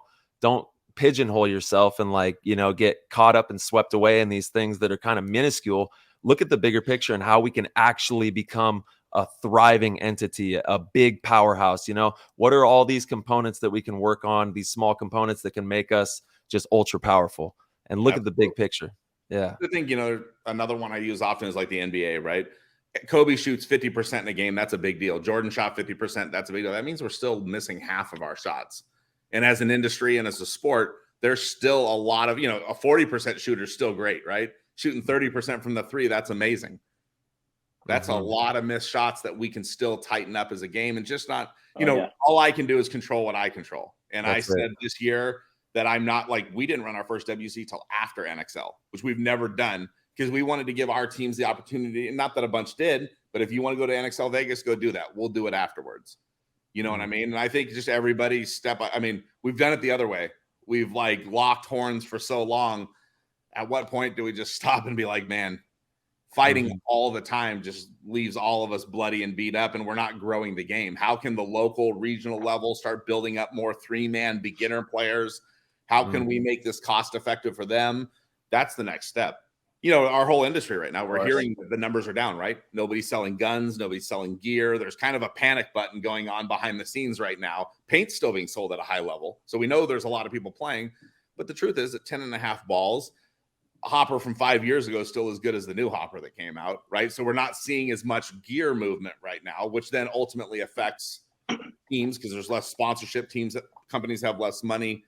pigeonhole yourself and get caught up and swept away in these things that are kind of minuscule. Look at the bigger picture and how we can actually become a thriving entity, a big powerhouse. What are all these components that we can work on, these small components that can make us just ultra powerful, and look at the big picture. Yeah. I think, another one I use often is like the NBA, right? Kobe shoots 50% in a game. That's a big deal. Jordan shot 50%. That's a big deal. That means we're still missing half of our shots. And as an industry and as a sport, there's still a lot of, a 40% shooter is still great, right? Shooting 30% from the three, that's amazing. That's a lot of missed shots that we can still tighten up as a game, and just not, all I can do is control what I control. And I said this year that I'm not we didn't run our first WC till after NXL, which we've never done, because we wanted to give our teams the opportunity. And not that a bunch did, but if you want to go to NXL Vegas, go do that. We'll do it afterwards. You know what I mean? And I think just everybody step up. I mean, we've done it the other way. We've locked horns for so long. At what point do we just stop and be like, man, fighting all the time just leaves all of us bloody and beat up, and we're not growing the game? How can the local, regional level start building up more 3-man beginner players? How can we make this cost effective for them? That's the next step. Our whole industry right now, we're hearing the numbers are down, right? Nobody's selling guns. Nobody's selling gear. There's kind of a panic button going on behind the scenes right now. Paint's still being sold at a high level. So we know there's a lot of people playing, but the truth is at 10.5 balls, a hopper from 5 years ago is still as good as the new hopper that came out, right? So we're not seeing as much gear movement right now, which then ultimately affects teams, because there's less sponsorship. Companies have less money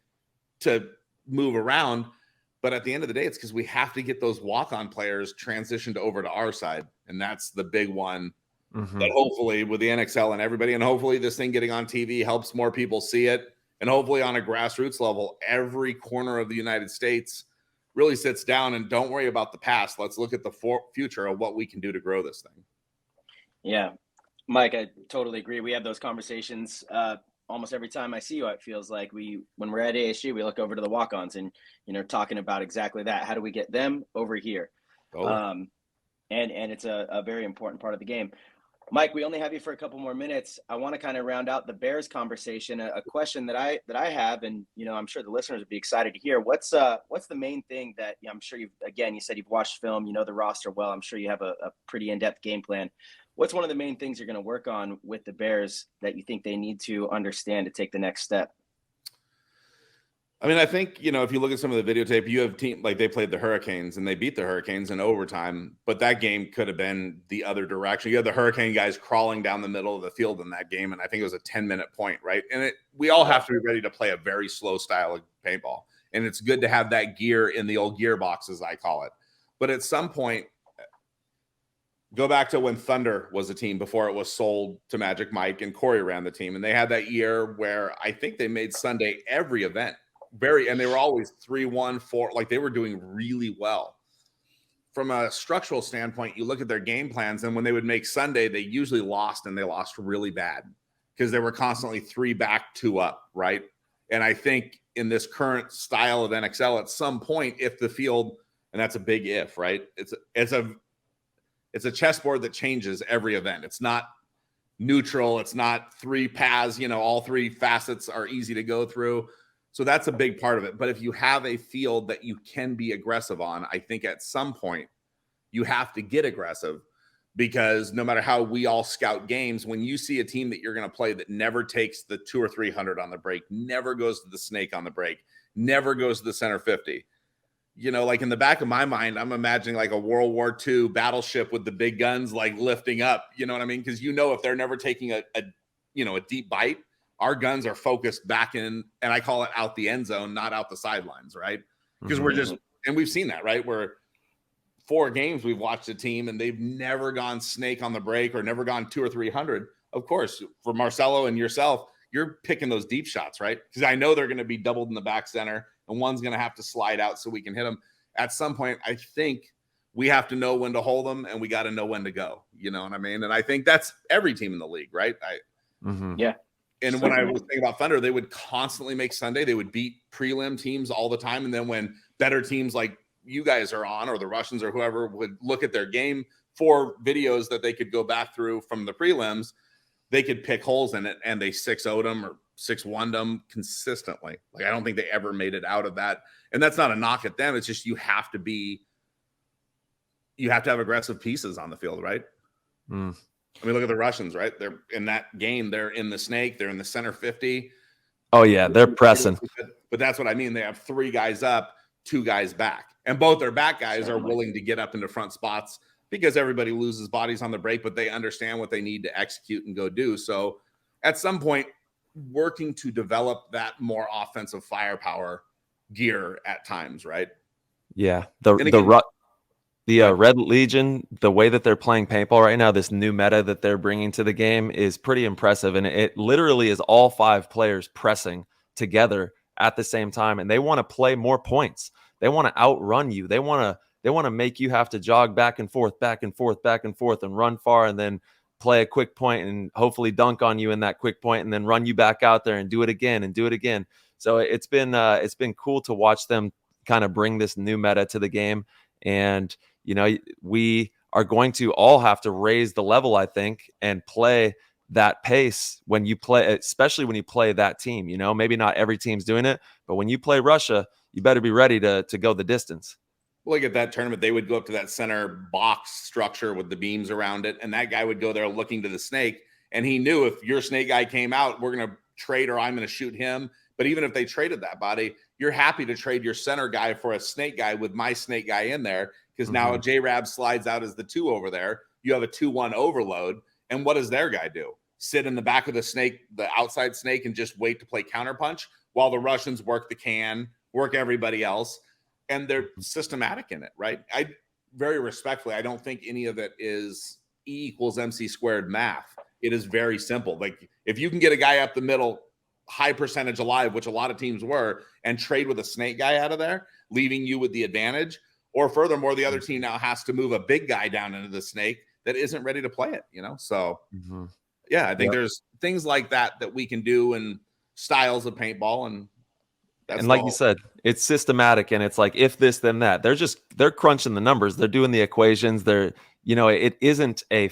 to move around. But at the end of the day, it's because we have to get those walk-on players transitioned over to our side. And that's the big one that hopefully with the NXL and everybody, and hopefully this thing getting on TV helps more people see it. And hopefully on a grassroots level, every corner of the United States really sits down and don't worry about the past. Let's look at the future of what we can do to grow this thing. Yeah, Mike, I totally agree. We have those conversations almost every time I see you. It feels like when we're at AHG, we look over to the walk-ons and, talking about exactly that. How do we get them over here? And it's a very important part of the game. Mike, we only have you for a couple more minutes. I want to kind of round out the Bears conversation. A question that I have, and I'm sure the listeners would be excited to hear. What's the main thing that I'm sure you said you've watched film, the roster well. I'm sure you have a pretty in-depth game plan. What's one of the main things you're going to work on with the Bears that you think they need to understand to take the next step? I mean, I think, if you look at some of the videotape, you have team they played the Hurricanes and they beat the Hurricanes in overtime, but that game could have been the other direction. You had the Hurricane guys crawling down the middle of the field in that game, and I think it was a 10-minute point, right? And we all have to be ready to play a very slow style of paintball, and it's good to have that gear in the old gear boxes, I call it. But at some point, go back to when Thunder was a team before it was sold to Magic Mike, and Corey ran the team, and they had that year where I think they made Sunday every event. And they were always 3-1, 4, they were doing really well. From a structural standpoint, you look at their game plans, and when they would make Sunday, they usually lost, and they lost really bad because they were constantly 3 back, 2 up, right? And I think in this current style of NXL, at some point, if the field, and that's a big if, right? It's a chessboard that changes every event. It's not neutral. It's not 3 paths, all 3 facets are easy to go through. So that's a big part of it. But if you have a field that you can be aggressive on, I think at some point you have to get aggressive, because no matter how we all scout games, when you see a team that you're going to play that never takes the 200 or 300 on the break, never goes to the snake on the break, never goes to the center 50, in the back of my mind, I'm imagining a World War II battleship with the big guns, lifting up, you know what I mean? Because if they're never taking a deep bite, our guns are focused back in, and I call it out the end zone, not out the sidelines, right? Because and we've seen that, right? Where 4 games we've watched a team and they've never gone snake on the break or never gone 200 or 300. Of course, for Marcelo and yourself, you're picking those deep shots, right? Because I know they're going to be doubled in the back center and one's going to have to slide out so we can hit them. At some point, I think we have to know when to hold them and we got to know when to go. You know what I mean? And I think that's every team in the league, right? Yeah. And when I was thinking about Thunder, they would constantly make Sunday. They would beat prelim teams all the time. And then when better teams like you guys are on, or the Russians or whoever, would look at their game for videos that they could go back through from the prelims, they could pick holes in it and they 6-0'd them or 6-1'd them consistently. I don't think they ever made it out of that. And that's not a knock at them. It's just you have to have aggressive pieces on the field, right? I mean, look at the Russians, right? They're in that game. They're in the snake. They're in the center 50. Oh, yeah. They're pressing. But that's what I mean. They have 3 guys up, 2 guys back. And both their back guys are willing to get up into front spots because everybody loses bodies on the break, but they understand what they need to execute and go do. So at some point, working to develop that more offensive firepower gear at times, right? Yeah. But Red Legion, the way that they're playing paintball right now, this new meta that they're bringing to the game is pretty impressive. And it literally is all 5 players pressing together at the same time. And they want to play more points. They want to outrun you. They want to make you have to jog back and forth, and run far, and then play a quick point and hopefully dunk on you in that quick point, and then run you back out there and do it again and do it again. So it's been cool to watch them kind of bring this new meta to the game. And we are going to all have to raise the level, I think, and play that pace when you play, especially when you play that team. Maybe not every team's doing it, but when you play Russia, you better be ready to go the distance. Look at that tournament. They would go up to that center box structure with the beams around it, and that guy would go there looking to the snake. And he knew if your snake guy came out, we're going to trade or I'm going to shoot him. But even if they traded that body, you're happy to trade your center guy for a snake guy with my snake guy in there, because now J-Rab slides out as the 2 over there. You have a 2-1 overload. And what does their guy do? Sit in the back of the snake, the outside snake, and just wait to play counterpunch while the Russians work the can, work everybody else. And they're systematic in it, right? I very respectfully, I don't think any of it is E equals MC squared math. It is very simple. Like, if you can get a guy up the middle, high percentage alive, which a lot of teams were, and trade with a snake guy out of there, leaving you with the advantage. Or furthermore, the other team now has to move a big guy down into the snake that isn't ready to play it, So, yeah, I think there's things like that we can do, and styles of paintball. And like you said, it's systematic, and it's like, if this, then that. They're crunching the numbers. They're doing the equations. It isn't a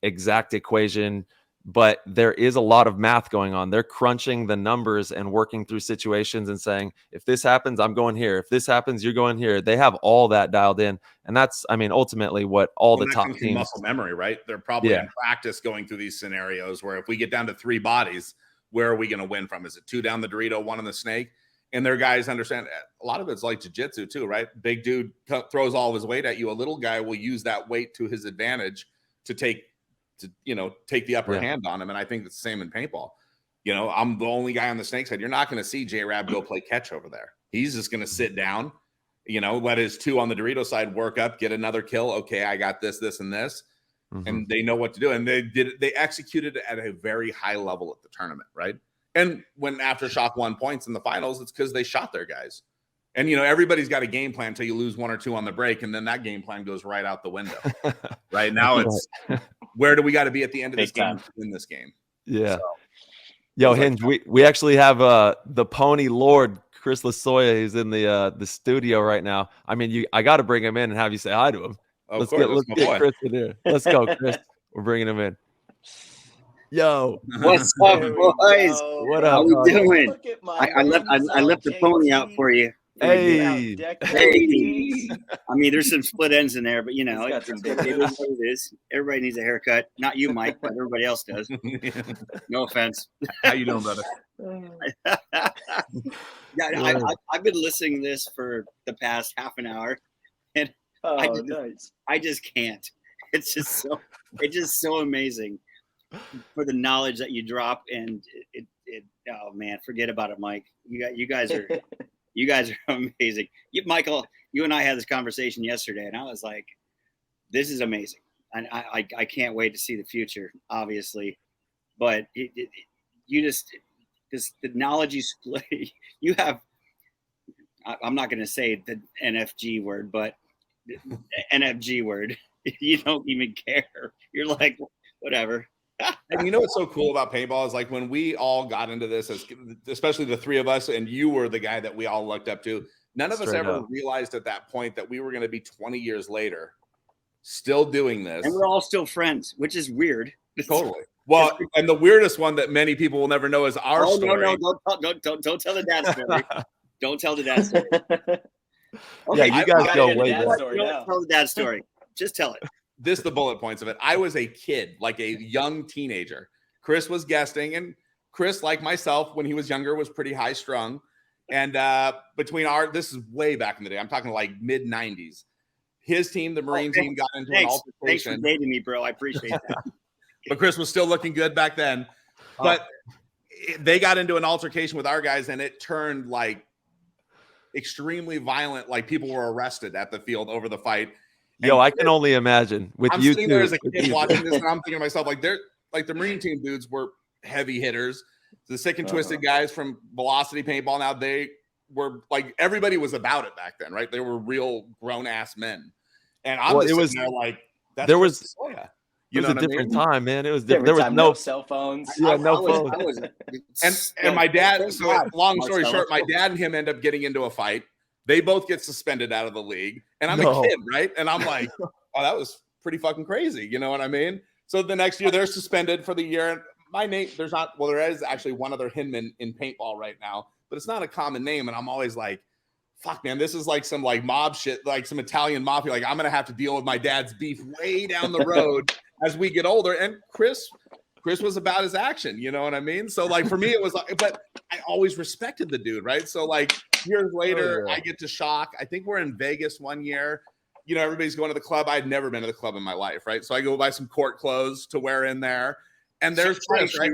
exact equation, but there is a lot of math going on. They're crunching the numbers and working through situations and saying, if this happens, I'm going here. If this happens, you're going here. They have all that dialed in. And that's, ultimately what all the top teams. Muscle memory, right? They're probably in practice going through these scenarios where if we get down to 3 bodies, where are we going to win from? Is it 2 down the Dorito, 1 on the snake? And their guys understand a lot of it's like jiu-jitsu too, right? Big dude throws all of his weight at you. A little guy will use that weight to his advantage to take the upper hand on him. And I think it's the same in paintball. I'm the only guy on the snake side. You're not going to see J-Rab go play catch over there. He's just going to sit down, let his 2 on the Dorito side work up, get another kill. Okay, I got this, and this. And they know what to do. And they executed it at a very high level at the tournament, right? And when Aftershock won points in the finals, it's because they shot their guys. And, everybody's got a game plan until you lose 1 or 2 on the break. And then that game plan goes right out the window. Right now it's where do we got to be at the end of this game to win this game? Yeah. So, yo, Hinge, we actually have the Pony Lord, Chris Lasoya, who's in the studio right now. I got to bring him in and have you say hi to him. Let's get Chris in here. Let's go, Chris. We're bringing him in. Yo, what's up, boys? What up? How we doing? I left the pony out for you. Hey. There's some split ends in there, but it is what it is. Everybody needs a haircut. Not you, Mike, but everybody else does. No offense. How you doing, brother? I've been listening to this for the past half an hour, and I just can't. It's just so amazing for the knowledge that you drop, and it oh man, forget about it, Mike. You guys are amazing. Michael, you and I had this conversation yesterday, and I was like, this is amazing. And I can't wait to see the future, obviously. But the knowledge you split, you have, I'm not going to say the NFG word, but the NFG word, you don't even care. You're like, whatever. And what's so cool about paintball is like when we all got into this, especially the 3 of us, and you were the guy that we all looked up to. None of us ever realized at that point that we were going to be 20 years later still doing this. And we're all still friends, which is weird. Totally. Well, and the weirdest one that many people will never know is our story. No, don't tell the dad story. Don't tell the dad story. Okay, yeah, you guys go way back. Don't tell the dad story. Just tell it. This the bullet points of it. I was a kid, like a young teenager. Chris was guesting, and Chris, like myself, when he was younger, was pretty high strung. And this is way back in the day. I'm talking like mid 90s. His team, the Marine team, got into an altercation. Thanks for dating me, bro. I appreciate that. But Chris was still looking good back then. But they got into an altercation with our guys, and it turned like extremely violent. Like people were arrested at the field over the fight. Yo, I can only imagine with I'm you sitting there as a kid watching this, and I'm thinking to myself, like, they're like the Marine team dudes were heavy hitters. The Sick and Twisted guys from Velocity Paintball, now they were like, everybody was about it back then, right? They were real grown ass men. And I'm just sitting there like, there was Lasoya. You know, a different time, man. It was different. There was time, no cell phones. Yeah, no phones. And my dad. So long story short, my dad and him end up getting into a fight. They both get suspended out of the league, and I'm a kid, right? And I'm like, oh, that was pretty fucking crazy. You know what I mean? So the next year they're suspended for the year. And my name, there is actually one other Hinman in paintball right now, but it's not a common name. And I'm always like, fuck, man, this is like some like mob shit, like some Italian mafia. Like I'm gonna have to deal with my dad's beef way down the road as we get older. And Chris was about his action, you know what I mean? So like for me, it was like, but I always respected the dude, right? So like years later, I get to Shock. I think we're in Vegas one year. You know, everybody's going to the club. I'd never been to the club in my life, right? So I go buy some court clothes to wear in there. And there's Chris, right?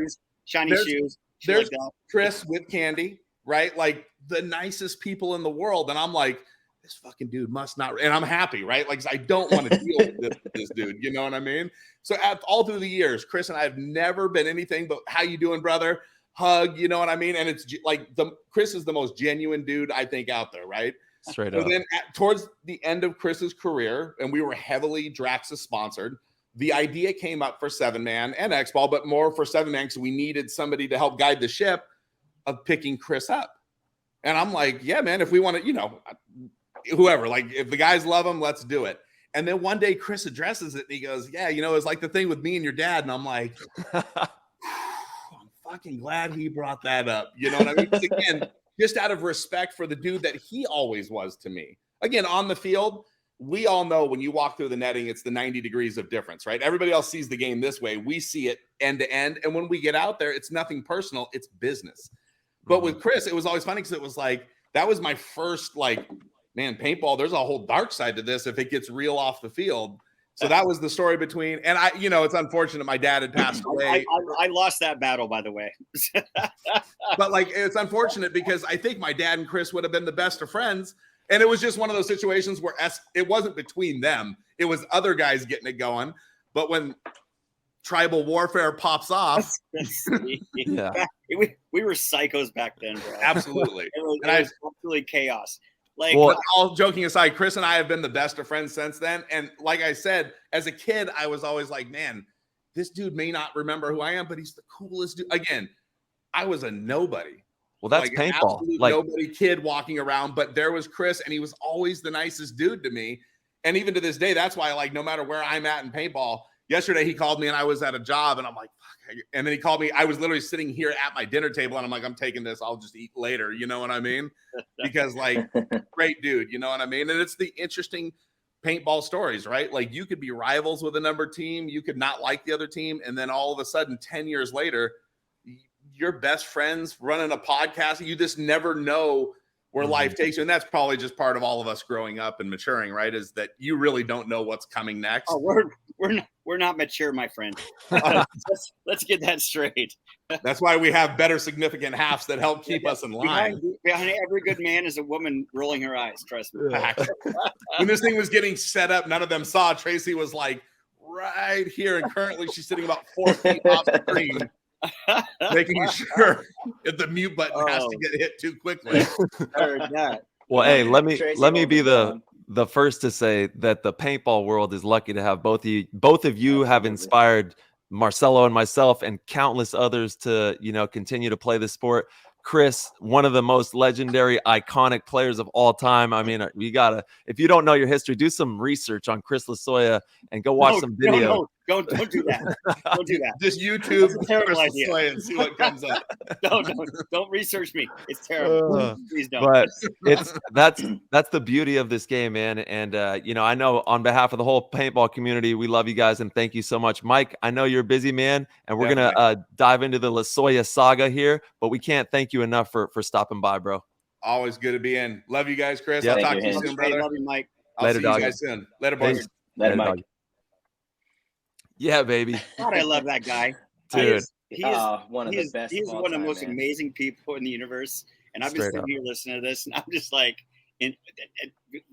Shiny shoes. There's Chris with Candy, right? Like the nicest people in the world. And I'm like, this fucking dude must not. And I'm happy, right? Like, I don't want to deal with this dude. You know what I mean? So all through the years, Chris and I have never been anything but how you doing, brother? Hug, you know what I mean? And it's like Chris is the most genuine dude I think out there, right? Straight up. So then towards the end of Chris's career, and we were heavily Draxus sponsored, the idea came up for 7-man and X-Ball, but more for 7-man because we needed somebody to help guide the ship of picking Chris up. And I'm like, yeah, man, if we want to, you know, whoever, like if the guys love him, let's do it. And then one day Chris addresses it and he goes, yeah, you know, it's like the thing with me and your dad. And I'm like, I'm fucking glad he brought that up. You know what I mean? Because again, just out of respect for the dude that he always was to me. Again, on the field, we all know when you walk through the netting, it's the 90 degrees of difference, right? Everybody else sees the game this way. We see it end to end. And when we get out there, it's nothing personal. It's business. But with Chris, it was always funny because it was like, that was my first, like, man, paintball, there's a whole dark side to this if it gets real off the field. So that was the story between, and I, you know, it's unfortunate my dad had passed away. I lost that battle, by the way. But like, it's unfortunate because I think my dad and Chris would have been the best of friends. And it was just one of those situations where it wasn't between them. It was other guys getting it going. But when tribal warfare pops off. Yeah. We were psychos back then, bro. Absolutely. It was absolutely chaos. Like, well, all joking aside, Chris and I have been the best of friends since then. And like I said, as a kid, I was always like, man, this dude may not remember who I am, but he's the coolest dude. Again, I was a nobody. Well, that's like paintball. Like nobody kid walking around, but there was Chris, and he was always the nicest dude to me. And even to this day, that's why, like, no matter where I'm at in paintball, yesterday he called me and I was at a job and I'm like, fuck. And then he called me. I was literally sitting here at my dinner table and I'm like, I'm taking this. I'll just eat later. You know what I mean? Because like, great dude. You know what I mean? And it's the interesting paintball stories, right? Like you could be rivals with a number team. You could not like the other team. And then all of a sudden, 10 years later, you're best friends running a podcast. You just never know where life takes you. And that's probably just part of all of us growing up and maturing, right? Is that you really don't know what's coming next. Oh, we're not mature, my friend. Let's get that straight. That's why we have better significant halves that help keep us in line. Behind every good man is a woman rolling her eyes. Trust me. When this thing was getting set up, none of them saw. Tracy was like right here, and currently she's sitting about 4 feet off the screen, making sure if the mute button has to get hit too quickly. Well, hey, let me be the first to say that the paintball world is lucky to have both of you have inspired Marcelo and myself and countless others to, you know, continue to play the sport. Chris, one of the most legendary, iconic players of all time. I mean, you gotta, if you don't know your history, do some research on Chris Lasoya and go watch some video. No, don't do that. Don't do that. Just YouTube Chris Lasoya and see what comes up. Don't research me. It's terrible. Please don't. But that's the beauty of this game, man. And you know, I know on behalf of the whole paintball community, we love you guys and thank you so much, Mike. I know you're a busy man, and we're gonna dive into the Lasoya saga here, but we can't thank you enough for stopping by, bro. Always good to be in. Love you guys, Chris. Yeah, I'll talk to you soon, brother. Love you, Mike. I'll see you guys soon. Later, boys. Later, Mike. Yeah, baby. God, I love that guy. Dude, he is one of the best. He's of all one of time, the most man. amazing people in the universe. And I've been Straight sitting up. here listening to this, and I'm just like,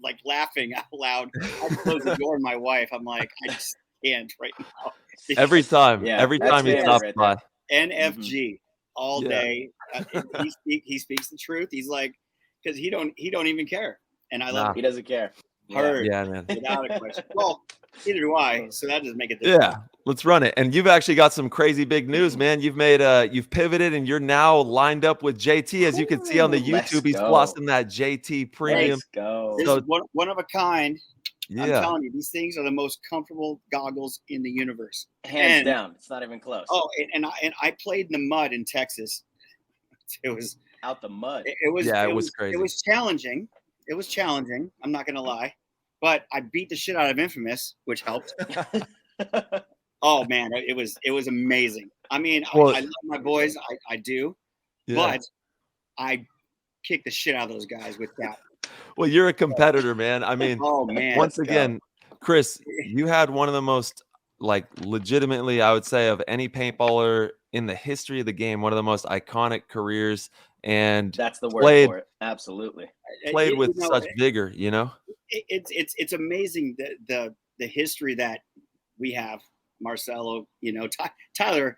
like laughing out loud. I close the door, and my wife, I'm like, I just can't right now. Every time, Yeah, every that's time he family stops right by. there. NFG all Yeah. day. He speaks the truth. He's like, because he don't even care, and I love He doesn't care. her. Yeah, man. Without a question. Well, neither do I. So that doesn't make a difference. Yeah, let's run it. And you've actually got some crazy big news, man. You've made you've pivoted and you're now lined up with JT. As you can see on the Let's YouTube, he's go. flossing that JT premium. Let's go. This So- is one of a kind. I'm Yeah. telling you, these things are the most comfortable goggles in the universe. Hands down. It's not even close. Oh, and I played in the mud in Texas. It was Out the mud. it was Yeah, it was crazy. It was challenging. It was challenging. I'm not gonna lie, but I beat the shit out of Infamous, which helped. Oh man, it was amazing. I mean, Well- I love my boys. I do, Yeah. but I kicked the shit out of those guys with that. Well, you're a competitor, man. I mean, Oh man, once let's go. again, Chris, you had one of the most, like, legitimately, I would say, of any paintballer in the history of the game, one of the most iconic careers, and That's the word played for it. Absolutely. played with You know, such vigor, you know? it's amazing the history that we have, Marcelo. You know, Tyler,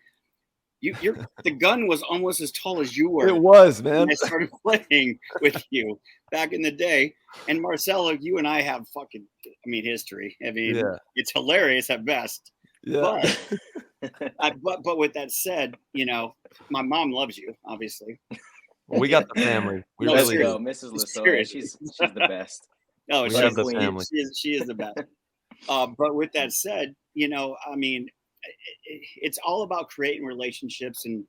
you're the gun was almost as tall as you were. It was, when man. I started playing with you back in the day, and Marcelo, you and I have fucking, history. I mean, Yeah. it's hilarious at best. Yeah. But with that said, you know, my mom loves you, obviously. We got the family. We No, Let's really go, do. Mrs. Lasoya. Seriously. She's the best. No, We she's have the queen. family. She is the best. But with that said, you know, I mean, it's all about creating relationships and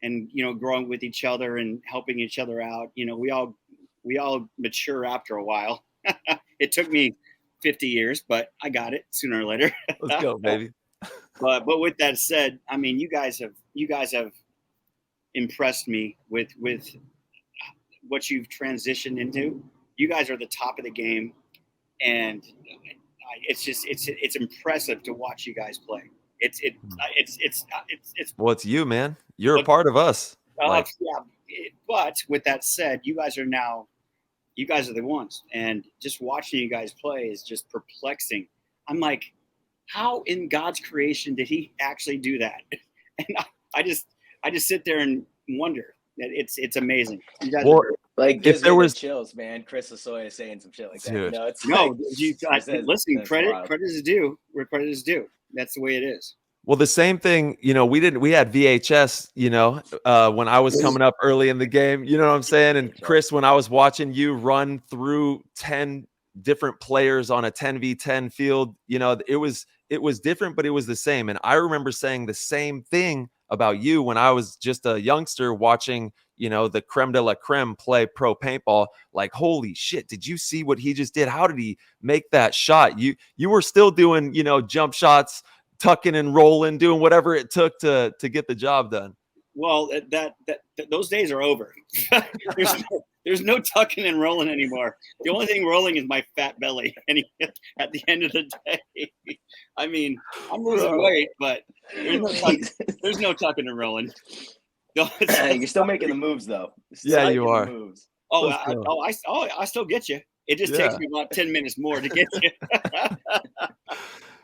you know, growing with each other and helping each other out. You know, we all mature after a while. It took me 50 years, but I got it sooner or later. Let's go, baby. But with that said, I mean, you guys have impressed me with what you've transitioned into. You guys are the top of the game, and it's impressive to watch you guys play. It's Well, it's you, man. You're a part of us. Like, yeah. But with that said, you guys are the ones, and just watching you guys play is just perplexing. I'm like, how in God's creation did he actually do that? And I just sit there and wonder that it's amazing. You guys well, Like, if gives there me the was, chills, man. Chris Lasoya saying some shit like that. Dude. You know, it's no, like, you guys listen. that's Credit wild. is due where credit is due. That's the way it is. well, the same thing, you know, we had VHS, you know, when I was coming up early in the game, you know what I'm saying? And VHS. Chris, when I was watching you run through 10 different players on a 10v10 field, you know, it was different, but it was the same. And I remember saying the same thing about you when I was just a youngster watching, you know, the creme de la creme play pro paintball. Like, holy shit, did you see what he just did? How did he make that shot? You were still doing, you know, jump shots, tucking and rolling, doing whatever it took to get the job done. Well, that those days are over. There's no tucking and rolling anymore. The only thing rolling is my fat belly. And at the end of the day, I mean, I'm losing weight, but there's no tucking and rolling. No, You're still making the moves, though. Yeah, Still you making are. the moves. I still get you. It just takes me about 10 minutes more to get you.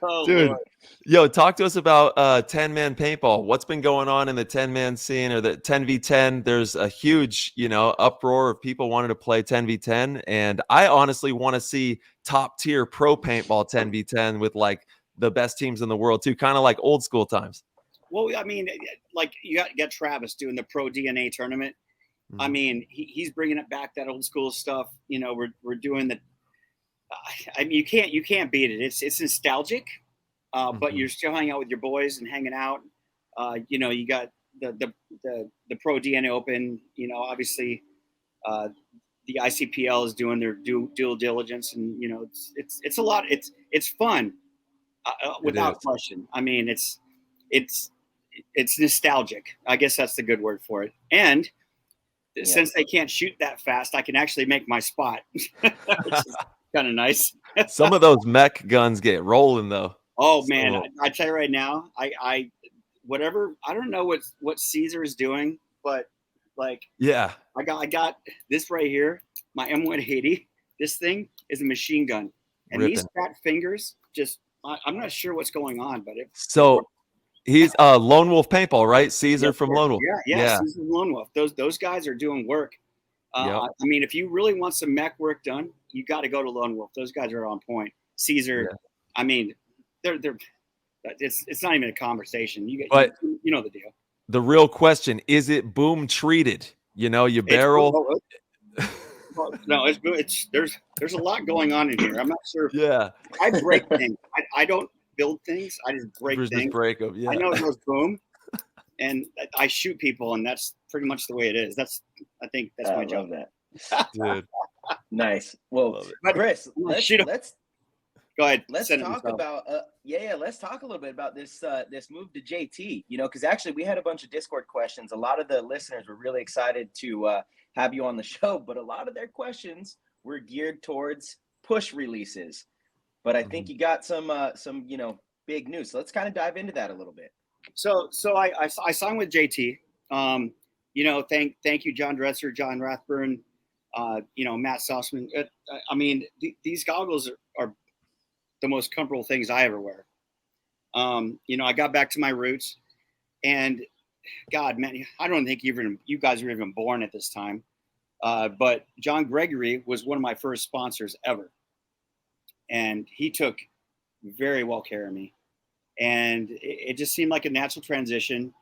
Oh, Dude, Lord. yo, talk to us about 10-man paintball. What's been going on in the 10-man scene or the 10v10? There's a huge, you know, uproar of people wanting to play 10v10, and I honestly want to see top tier pro paintball 10v10 with like the best teams in the world too, kind of like old school times. Well, I mean, like you got Travis doing the Pro DNA tournament. I mean, he's bringing it back, that old school stuff. You know, we're doing the. I mean, you can't beat it. It's nostalgic, but you're still hanging out with your boys and hanging out. You know, you got the Pro DNA Open. You know, obviously, the ICPL is doing their due diligence, and you know, it's a lot. It's fun, without question. I mean, it's nostalgic. I guess that's the good word for it. And since they can't shoot that fast, I can actually make my spot, which is kind of nice. Some of those mech guns get rolling though. Oh man, I tell you right now, whatever. I don't know what Caesar is doing, but like, Yeah. I got this right here, my M180. This thing is a machine gun, and Ripping. these fat fingers just. I'm not sure what's going on, but So he's Lone Wolf Paintball, right? Caesar from Lone Wolf. Yeah. Caesar from Lone Wolf. Those guys are doing work. Yep. I mean, if you really want some mech work done, you got to go to Lone Wolf. Those guys are on point. Caesar, Yeah. I mean, they're it's not even a conversation. You know the deal. The real question is: it boom treated? You know, you barrel. No, it's there's a lot going on in here. I'm not sure. Yeah. I break things. I don't build things. I just break things. Just break them. Yeah. I know it goes boom, and I shoot people, and that's pretty much the way it is. I think that's my job. That. Dude. Nice. Well, Chris, let's go ahead. Let's talk about let's talk a little bit about this move to JT. You know, because actually we had a bunch of Discord questions. A lot of the listeners were really excited to have you on the show, but a lot of their questions were geared towards push releases. But I think you got some big news. So let's kind of dive into that a little bit. So I signed with JT. Thank you, John Dresser, John Rathburn, Matt Sussman. I mean, these goggles are the most comfortable things I ever wear. I got back to my roots, and God, man, I don't think you guys were even born at this time. But John Gregory was one of my first sponsors ever. And he took very well care of me. And it just seemed like a natural transition.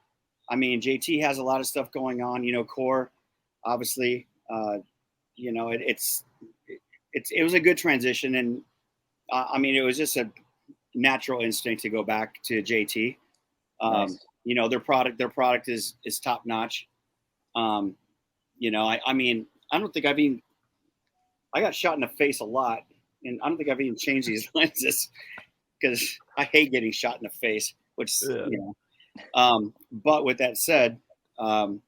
I mean, JT has a lot of stuff going on, core, obviously, it was a good transition. And I mean, it was just a natural instinct to go back to JT. Nice. Their product is top notch. I mean, I don't think I got shot in the face a lot, and I don't think I've even changed these lenses because I hate getting shot in the face, but with that said, the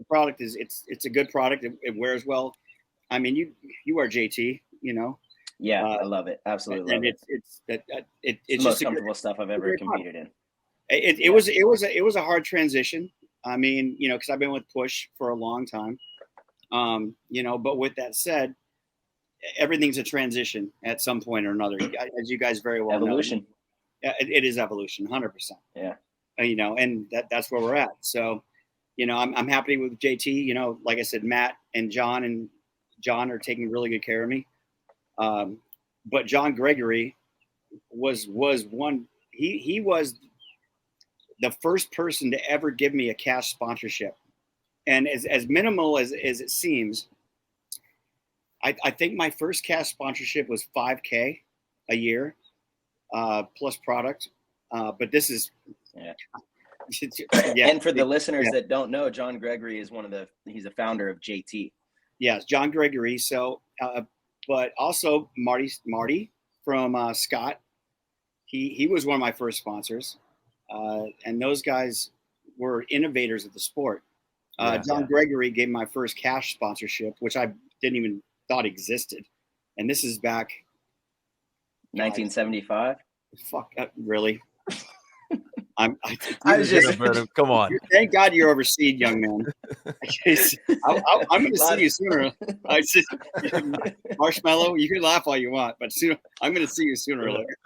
product it's a good product. It wears well. I mean, you are JT, Yeah, I love it. Absolutely. And love it's the most comfortable stuff I've ever competed in. It was a hard transition. I mean, because I've been with Push for a long time. But with that said, everything's a transition at some point or another, as you guys very well evolution. know. It is evolution, 100%. Yeah. And that's where we're at. So, I'm happy with JT. Like I said, Matt and John are taking really good care of me. But John Gregory was one. He was the first person to ever give me a cash sponsorship. And as minimal as it seems, I think my first cash sponsorship was $5,000 a year, plus product. But this is, And for the listeners that don't know, John Gregory is he's a founder of JT. Yes, John Gregory. So, but also Marty from Scott. He was one of my first sponsors, and those guys were innovators of the sport. John Gregory gave my first cash sponsorship, which I didn't even thought existed. And this is back 1975. Fuck, really? I was just come on. Thank God you're overseas, young man. I'm going to see you sooner. Marshmallow, you can laugh all you want, but soon I'm going to see you sooner or later.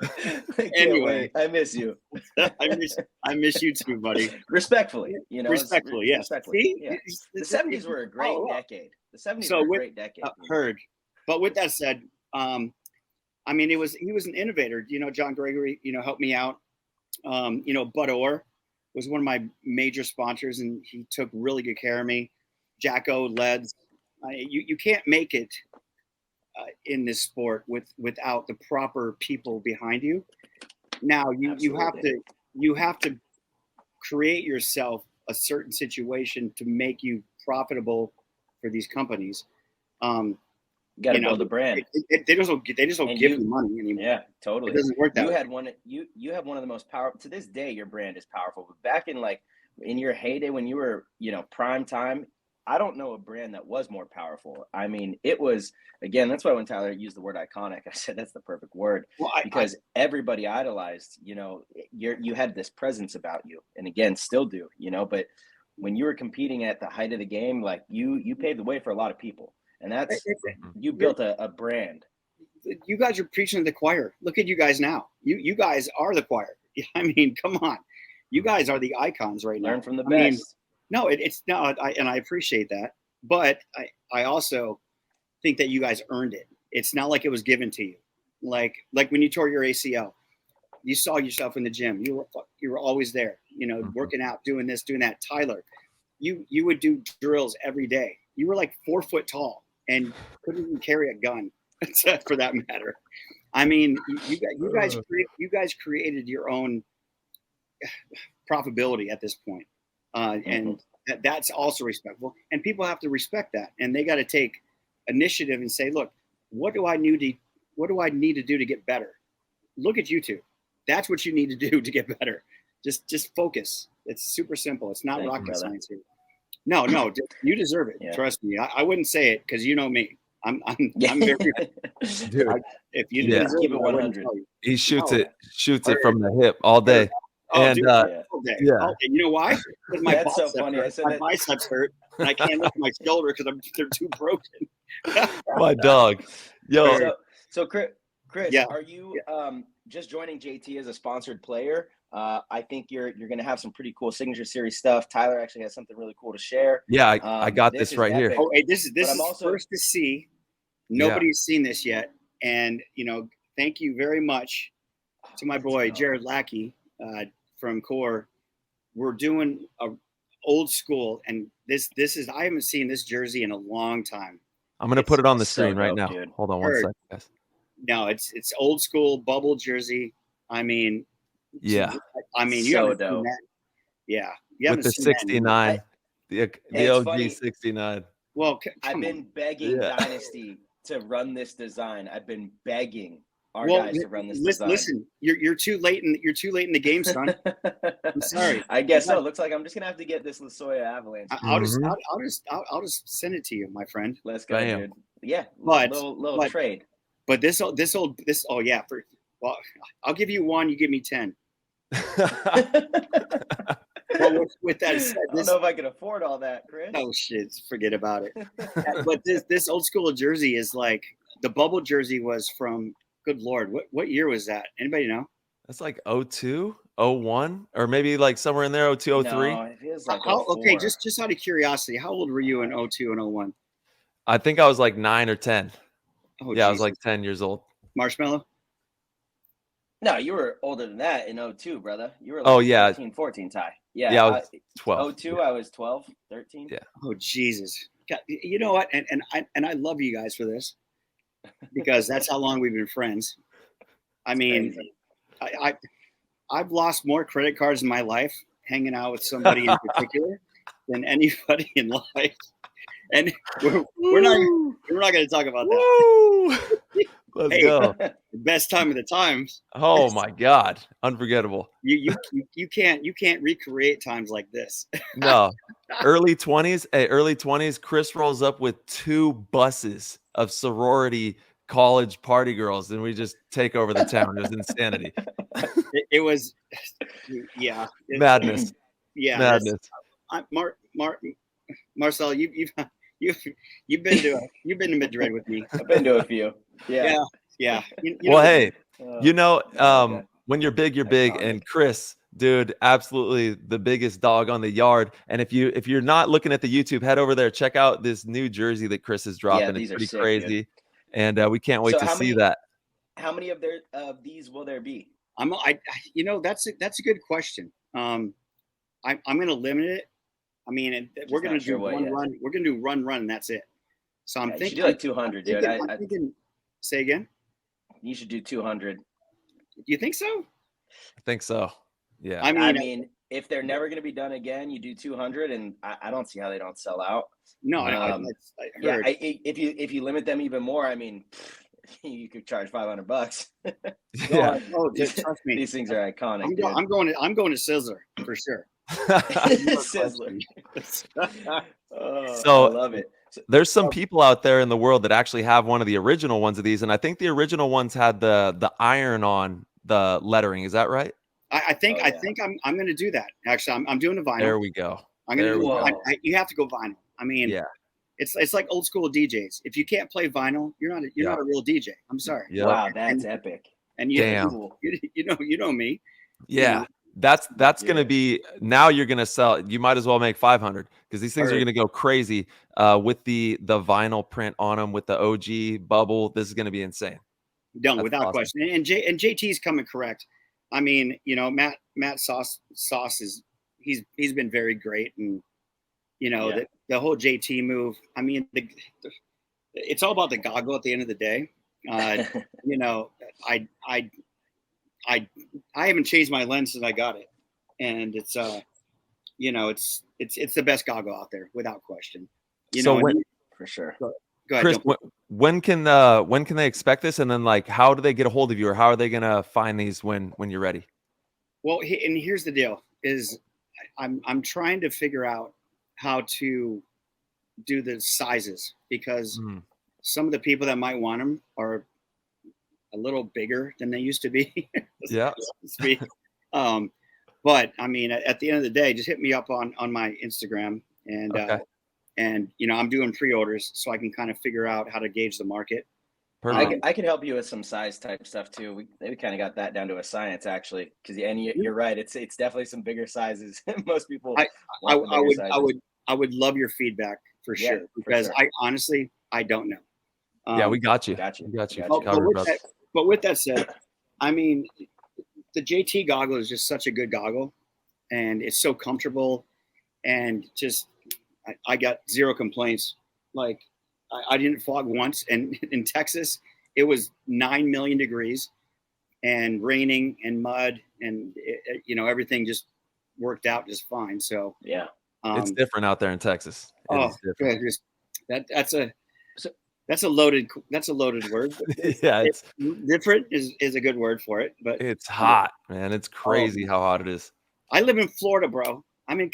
Anyway, I miss you. I miss you too, buddy. Respectfully, Respectfully, yes. Respectfully, yeah. The 70s were a great decade. The 70s were a great decade. Heard, but with that said, I mean, he was an innovator. John Gregory, helped me out. Bud Orr was one of my major sponsors, and he took really good care of me. Jacko, Leds, you can't make it in this sport without the proper people behind you. Now you have to create yourself a certain situation to make you profitable for these companies. You got to build a brand. They just don't give you money anymore. Yeah, totally. It doesn't work that way. You have one of the most powerful. To this day, your brand is powerful. But back in your heyday when you were prime time, I don't know a brand that was more powerful. I mean, it was, again, that's why when Tyler used the word iconic, I said that's the perfect word, because everybody idolized, you know, you had this presence about you, and again, still do, you know, but when you were competing at the height of the game, like you paved the way for a lot of people, and that's, you built a brand. You guys are preaching to the choir. Look at you guys now. You guys are the choir. I mean, come on. You guys are the icons right now. Learn from the best. I mean, no, it's not, and I appreciate that. But I also think that you guys earned it. It's not like it was given to you. Like when you tore your ACL, you saw yourself in the gym. You were always there, you know, working out, doing this, doing that. Tyler, you would do drills every day. You were like 4 foot tall and couldn't even carry a gun, for that matter. I mean, you guys created your own profitability at this point. And that's also respectful, and people have to respect that, and they got to take initiative and say, look, what do I need to do to get better? Look at YouTube. That's what you need to do to get better. Just focus. It's super simple. It's not rocket science here. No, you deserve it. Yeah. Trust me. I wouldn't say it because you know me. I'm very dude. If you deserve keep it 100. He shoots it from the hip all day. And dude, okay. You know why? Because my that's so funny. My biceps hurt, and I can't lift my shoulder because they're too broken. My dog, yo. So Chris, are you just joining JT as a sponsored player? I think you're going to have some pretty cool signature series stuff. Tyler actually has something really cool to share. Yeah, I got this right here. Oh, hey, this is also first to see. Nobody's seen this yet, and you know, thank you very much to my boy Jared Lackey. From Core, we're doing a old school, and this is, I haven't seen this jersey in a long time. I'm gonna put it on the screen right now. Dude. Hold on one second, guys. No, it's old school bubble jersey. I mean, you so dope. Yeah, with the 69, the OG funny. 69. Well, I've been begging Dynasty to run this design. I've been begging our guys to run this design. Listen, you're too late in the game, son. I'm sorry. I guess so. Looks like I'm just gonna have to get this Lasoya Avalanche. I'll just send it to you, my friend. Let's go, dude. Yeah, but little trade. But this I'll give you one. You give me 10. Well, with that said, I don't know if I can afford all that, Chris. Oh shit, forget about it. But this old school jersey is like, the bubble jersey was from, good Lord, what year was that? Anybody know? That's like 02, 01, or maybe like somewhere in there, 02, 03. No, it feels like okay, just out of curiosity, how old were you in 02 and 01? I think I was like 9 or 10. Oh, yeah, I was like 10 years old. Marshmallow? No, you were older than that in 02, brother. You were like 13, 14, Ty. Yeah, I was 12. 02, I was 12, 13. Yeah. Oh, Jesus. God, you know what? And I love you guys for this, because that's how long we've been friends. I mean, I've lost more credit cards in my life hanging out with somebody in particular than anybody in life. And we're not going to talk about that. Let's go. The best time of the times. Oh my God, unforgettable. You can't recreate times like this. No. Early 20s. Chris rolls up with 2 buses of sorority college party girls, and we just take over the town. It was insanity. It was, yeah, madness. Yeah, madness. Marcel, you've been to Madrid with me. I've been to a few. Yeah. Hey, when you're big, you're big. And Chris, dude, absolutely the biggest dog on the yard. And if you're not looking at the YouTube, head over there, check out this new jersey that Chris is dropping. It's pretty crazy, dude. And we can't wait to see that. How many of these will there be? That's a good question. I'm going to limit it. I mean, we're going to do one run. We're going to do run, and that's it. So I'm thinking, you should do like 200, dude. I'm thinking, say again. You should do 200. Do you think so? I think so. Yeah. I mean, if they're never going to be done again, you do 200, and I don't see how they don't sell out. No, I heard. If you limit them even more, I mean, you could charge $500. Yeah. Trust me. These things are iconic. I'm going to Sizzler for sure. Sizzler. So I love it. there's some people out there in the world that actually have one of the original ones of these, and I think the original ones had the iron on the lettering. Is that right? I think Oh, yeah. I think I'm going to do that. Actually, I'm doing a vinyl. There we go. I'm going to do. Whoa. You have to go vinyl. I mean, Yeah. it's like old school DJs. If you can't play vinyl, you're not a real DJ. I'm sorry. Yeah. Wow, that's epic. And Damn. you know me. Yeah. You know? That's going to be, now you're going to sell, you might as well make 500 because these things are going to go crazy with the vinyl print on them with the OG bubble. This is going to be insane. No, That's without awesome. question. And JT's coming correct. I mean, you know, Matt Sauce is he's been very great, and you know the whole JT move. I mean, it's all about the goggle at the end of the day. You know, I haven't changed my lens since I got it, and it's you know, it's the best goggle out there without question. You So know, for sure. Go ahead, Chris, John. when can they expect this? And then like, how do they get a hold of you, or how are they going to find these when you're ready? Well, and here's the deal: is I'm trying to figure out how to do the sizes, because some of the people that might want them are a little bigger than they used to be. Yeah. But I mean, at the end of the day, just hit me up on my Instagram, and Okay. And you know, I'm doing pre-orders so I can kind of figure out how to gauge the market. Perfect. I can help you with some size type stuff too. We kind of got that down to a science actually, because you're right. It's definitely some bigger sizes. Most people. I would love your feedback for sure, because I honestly don't know. Yeah, we got you. Got you. We got you. But with that said, I mean, the JT goggle is just such a good goggle, and it's so comfortable, and just I got zero complaints. Like I didn't fog once, and in Texas it was 9 million degrees and raining and mud, and you know, everything just worked out just fine. So yeah, it's different out there in Texas. That's a loaded word. Yeah, it's different is a good word for it, but it's hot, man. It's crazy how hot it is. I live in Florida, bro. I'm in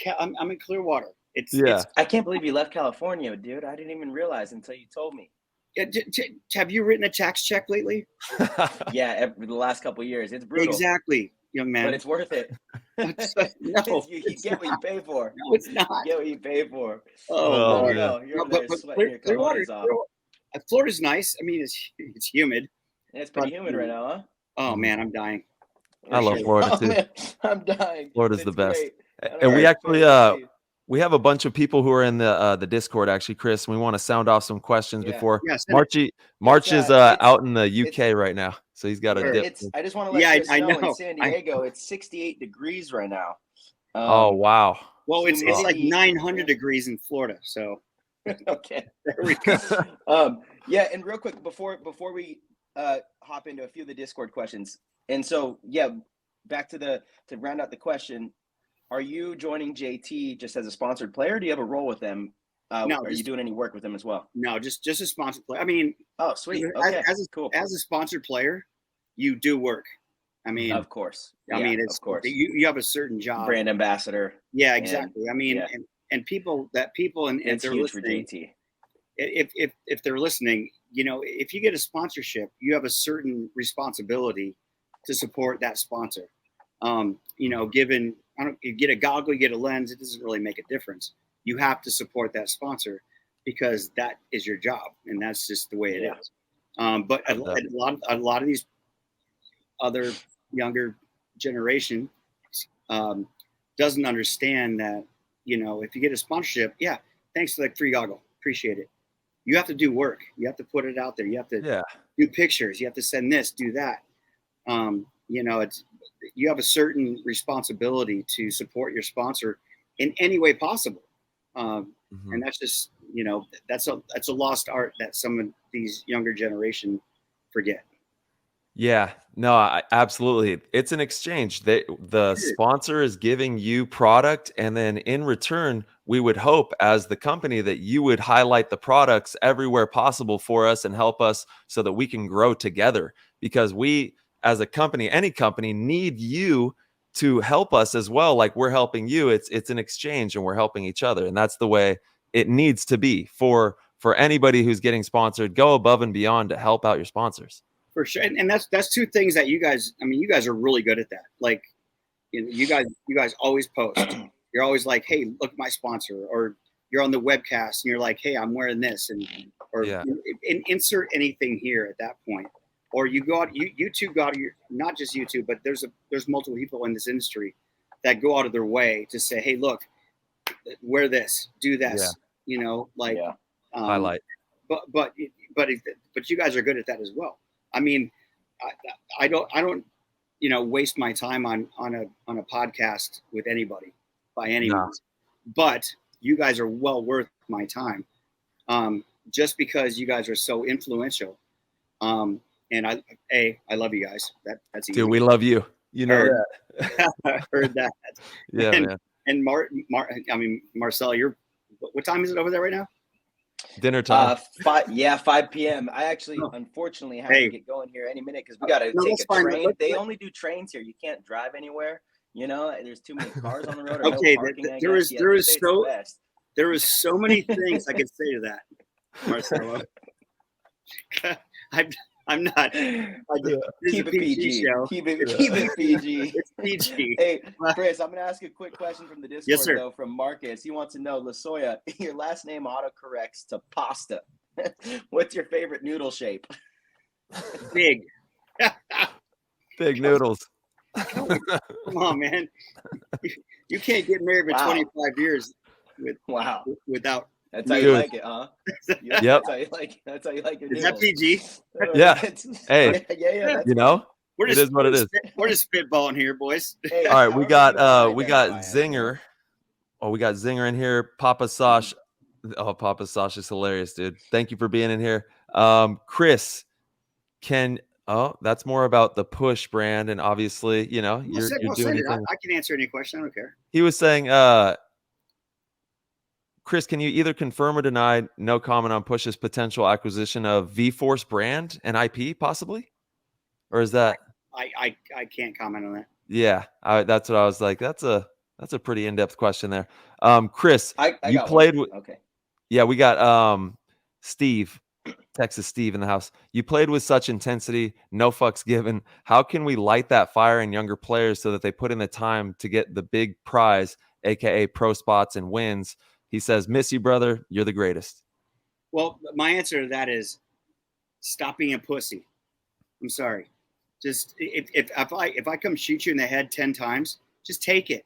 Clearwater. It's I can't believe you left California, dude. I didn't even realize until you told me. Have you written a tax check lately? Yeah, the last couple of years. It's brutal. Exactly, young man. But it's worth it. No, you get what you pay for. No, it's not. You get what you pay for. Oh no, you're over there sweating your clothes off. Florida's nice. I mean, it's humid. Yeah, it's pretty humid right now, huh? Oh man, I'm dying. I love Florida too. Man, I'm dying. Florida's the best. Great. And we actually we have a bunch of people who are in the Discord, actually, Chris. And we want to sound off some questions before March is out in the UK right now, so he's got a dip. I just want to let Chris know in San Diego it's 68 degrees right now. Oh wow! Well, it's like 900 degrees in Florida, so okay, there we go. Yeah, and real quick before we hop into a few of the Discord questions, and so back to round out the question. Are you joining JT just as a sponsored player? Or do you have a role with them? No, are you doing any work with them as well? No, just a sponsored player. I mean, oh, sweet. Okay, cool. As a sponsored player, you do work. I mean, of course. I mean, it's of course you have a certain job. Brand ambassador. Yeah, exactly. I mean, and people and if they're huge listening, for JT. If they're listening, you know, if you get a sponsorship, you have a certain responsibility to support that sponsor. You know, given you get a goggle, you get a lens, it doesn't really make a difference. You have to support that sponsor because that is your job, and that's just the way it is. But a lot of these other younger generation doesn't understand that, you know, if you get a sponsorship, thanks for that free goggle, appreciate it. You have to do work. You have to put it out there. You have to do pictures. You have to send this, do that. You know, you have a certain responsibility to support your sponsor in any way possible. And that's just, you know, that's a lost art that some of these younger generation forget. Yeah, no, absolutely. It's an exchange. The sponsor is giving you product, and then in return, we would hope as the company that you would highlight the products everywhere possible for us and help us so that we can grow together, because we as a company, any company, need you to help us as well. Like we're helping you. It's an exchange and we're helping each other. And that's the way it needs to be for anybody who's getting sponsored. Go above and beyond to help out your sponsors. For sure. And that's two things that you guys are really good at that. Like, you guys always post. You're always like, hey, look at my sponsor, or you're on the webcast and you're like, hey, I'm wearing this, and insert anything here at that point. Or you go out, you two go out, not just YouTube, but there's multiple people in this industry that go out of their way to say, hey, look, wear this, do this, highlight. But you guys are good at that as well. I mean, I don't waste my time on a podcast with anybody by any means, but you guys are well worth my time, just because you guys are so influential. And I love you guys. That's easy. Dude, we love you. You know that. I heard that. Yeah, man. And Marcel, what time is it over there right now? Dinner time. 5 p.m. I actually, unfortunately, have to get going here any minute because we got to take a train. They only do trains here. You can't drive anywhere. There's too many cars on the road. Or okay, no parking, there is so many things I could say to that, Marcelo. I'm not. Keep it PG. Show. Keep it PG. It's PG. Hey, Chris, I'm going to ask you a quick question from the Discord, yes, sir. Though, from Marcus. He wants to know, Lasoya, your last name autocorrects to pasta. What's your favorite noodle shape? Big. Big noodles. Come on, man. You can't get married for 25 years without. That's how you like it, huh? Yep. That's how you like it. Is that PG? Yeah. Hey. Yeah. We're it is what it is. We're just spitballing here, boys. Hey, all right, we got Zinger. Oh, we got Zinger in here. Papa Sosh. Oh, Papa Sosh is hilarious, dude. Thank you for being in here. Chris, that's more about the Push brand, and obviously, you're doing it. I can answer any question. I don't care. He was saying, Chris, can you either confirm or deny no comment on Push's potential acquisition of V-Force brand and IP, possibly? Or is that? I can't comment on that. Yeah, that's what I was like. That's a pretty in-depth question there. Chris, you played with. Okay. Yeah, we got Steve, Texas Steve in the house. You played with such intensity, no fucks given. How can we light that fire in younger players so that they put in the time to get the big prize, aka pro spots and wins? He says, miss you, brother. You're the greatest. Well, my answer to that is stop being a pussy. I'm sorry. Just if I come shoot you in the head 10 times, just take it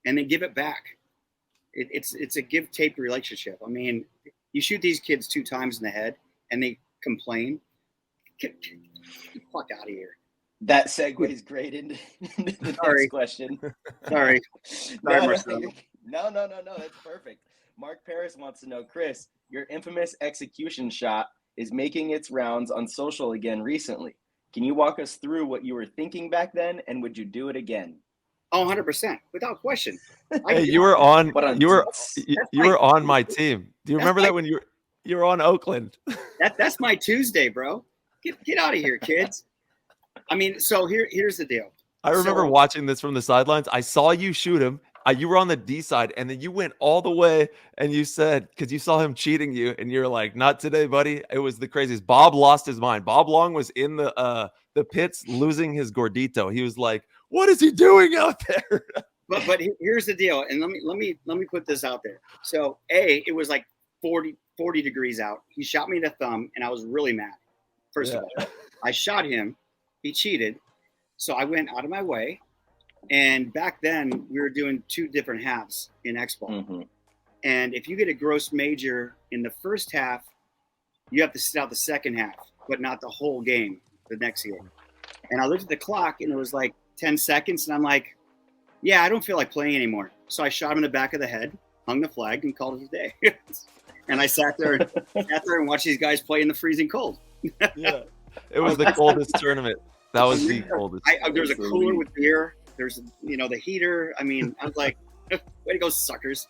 and then give it back. It's a give take relationship. I mean, you shoot these kids 2 times in the head and they complain. Get the fuck out of here. That segues great into the next question. Sorry, Marcel. No, that's perfect. Mark Paris wants to know, Chris, your infamous execution shot is making its rounds on social again recently. Can you walk us through what you were thinking back then, and would you do it again? Oh, 100%, without question. Hey, you were on my team. Do you remember that when you were on Oakland? That's my Tuesday, bro. Get out of here, kids. I mean, so here's the deal. I remember watching this from the sidelines. I saw you shoot him. You were on the D side, and then you went all the way, and you said, because you saw him cheating you, and you're like, not today, buddy. It was the craziest. Bob lost his mind. Bob Long was in the pits losing his gordito. He was like, what is he doing out there? But here's the deal, and let me put this out there. So it was like 40 degrees out. He shot me in the thumb, and I was really mad. First of all, I shot him. He cheated, so I went out of my way. And back then, we were doing 2 different halves in X-Ball. Mm-hmm. And if you get a gross major in the first half, you have to sit out the second half, but not the whole game the next game. And I looked at the clock, and it was like 10 seconds. And I'm like, yeah, I don't feel like playing anymore. So I shot him in the back of the head, hung the flag, and called it a day. And I sat there and watched these guys play in the freezing cold. Yeah, it was the coldest tournament. That was the coldest. There was a cooler with beer. There's, the heater. I mean, I was like, way to go, suckers.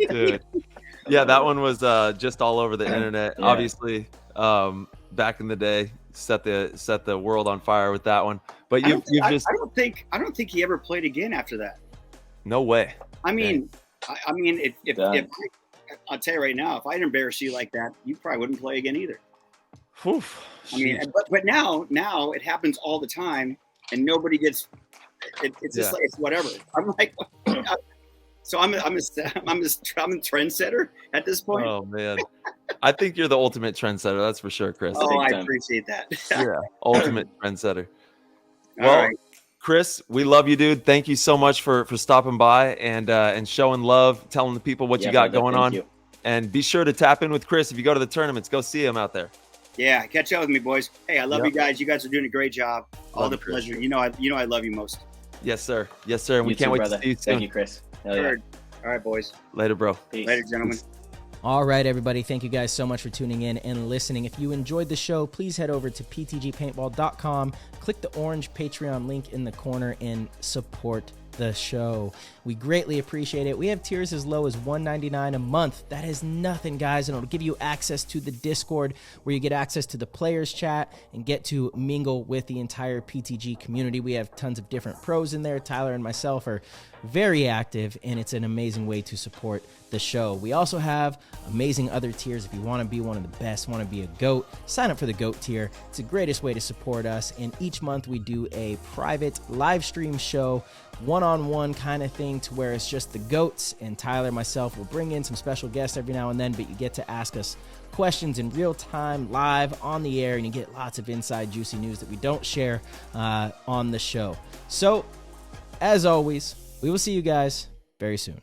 Dude. Yeah, that one was just all over the internet. Yeah. Obviously, back in the day, set the world on fire with that one. But I don't think he ever played again after that. No way. I mean, if I'll tell you right now, if I'd embarrass you like that, you probably wouldn't play again either. Oof, I mean, but now it happens all the time, and nobody gets. It's just like it's whatever. I'm like, so I'm a trendsetter at this point. Oh man, I think you're the ultimate trendsetter. That's for sure, Chris. Oh, I appreciate that. Yeah, ultimate trendsetter. All Well, right. Chris, we love you, dude. Thank you so much for stopping by and showing love, telling the people what you got going on. And be sure to tap in with Chris if you go to the tournaments. Go see him out there. Yeah, catch up with me, boys. Hey, I love you guys. You guys are doing a great job. All the pleasure. Chris. You know I love you most. Yes, sir. Yes, sir. And we can't wait to see you soon. Thank you, Chris. All right, boys. Later, bro. Peace. Later, gentlemen. All right, everybody. Thank you guys so much for tuning in and listening. If you enjoyed the show, please head over to ptgpaintball.com, click the orange Patreon link in the corner, and support the show. We greatly appreciate it. We have tiers as low as $1.99 a month. That is nothing, guys, and it'll give you access to the Discord where you get access to the players chat and get to mingle with the entire PTG community. We have tons of different pros in there. Tyler and myself are very active, and it's an amazing way to support the show. We also have amazing other tiers. If you want to be one of the best, want to be a GOAT, sign up for the GOAT tier. It's the greatest way to support us, and each month we do a private live stream show, one-on-one kind of thing, to where it's just the GOATs, and Tyler and myself will bring in some special guests every now and then, but you get to ask us questions in real time, live on the air, and you get lots of inside juicy news that we don't share on the show. So, as always, we will see you guys very soon.